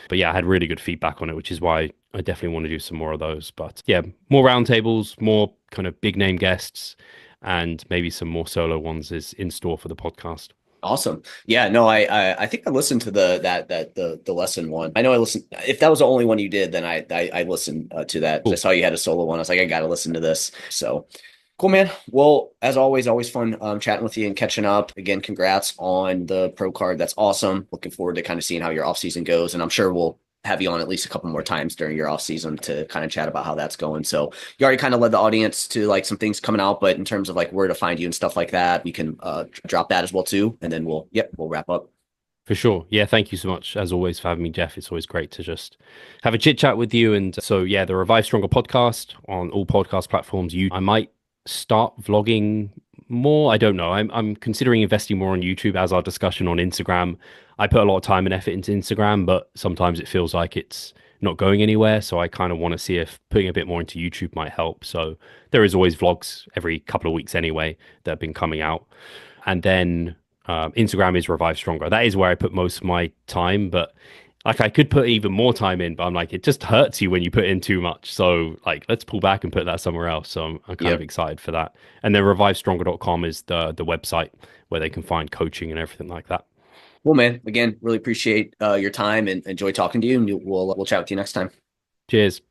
Speaker 2: but yeah, I had really good feedback on it, which is why I definitely want to do some more of those. But yeah, more roundtables, more kind of big name guests, and maybe some more solo ones is in store for the podcast.
Speaker 1: Awesome. Yeah, no, I think I listened to the lesson one. I know I listened. If that was the only one you did, then I listened to that. I
Speaker 2: Cool.
Speaker 1: saw you had a solo one. I was like, I got to listen to this. So cool, man. Well, as always, always fun chatting with you and catching up. Again, congrats on the pro card. That's awesome. Looking forward to kind of seeing how your off season goes, and I'm sure we'll have you on at least a couple more times during your off season to kind of chat about how that's going. So you already kind of led the audience to like some things coming out, but in terms of like where to find you and stuff like that, we can drop that as well too, and then we'll wrap up.
Speaker 2: For sure. Yeah, thank you so much, as always, for having me, Jeff. It's always great to just have a chit chat with you. And so, yeah, the Revive Stronger podcast on all podcast platforms. I might start vlogging more. I don't know. I'm considering investing more on YouTube as our discussion on Instagram. I put a lot of time and effort into Instagram, but sometimes it feels like it's not going anywhere. So I kind of want to see if putting a bit more into YouTube might help. So there is always vlogs every couple of weeks anyway that have been coming out. And then Instagram is Revive Stronger. That is where I put most of my time, but like I could put even more time in, but I'm like, it just hurts you when you put in too much. So like, let's pull back and put that somewhere else. So I'm kind of
Speaker 1: Yep.
Speaker 2: excited for that. And then revivestronger.com is the website where they can find coaching and everything like that.
Speaker 1: Well, man, again, really appreciate your time and enjoy talking to you, and we'll chat with you next time.
Speaker 2: Cheers.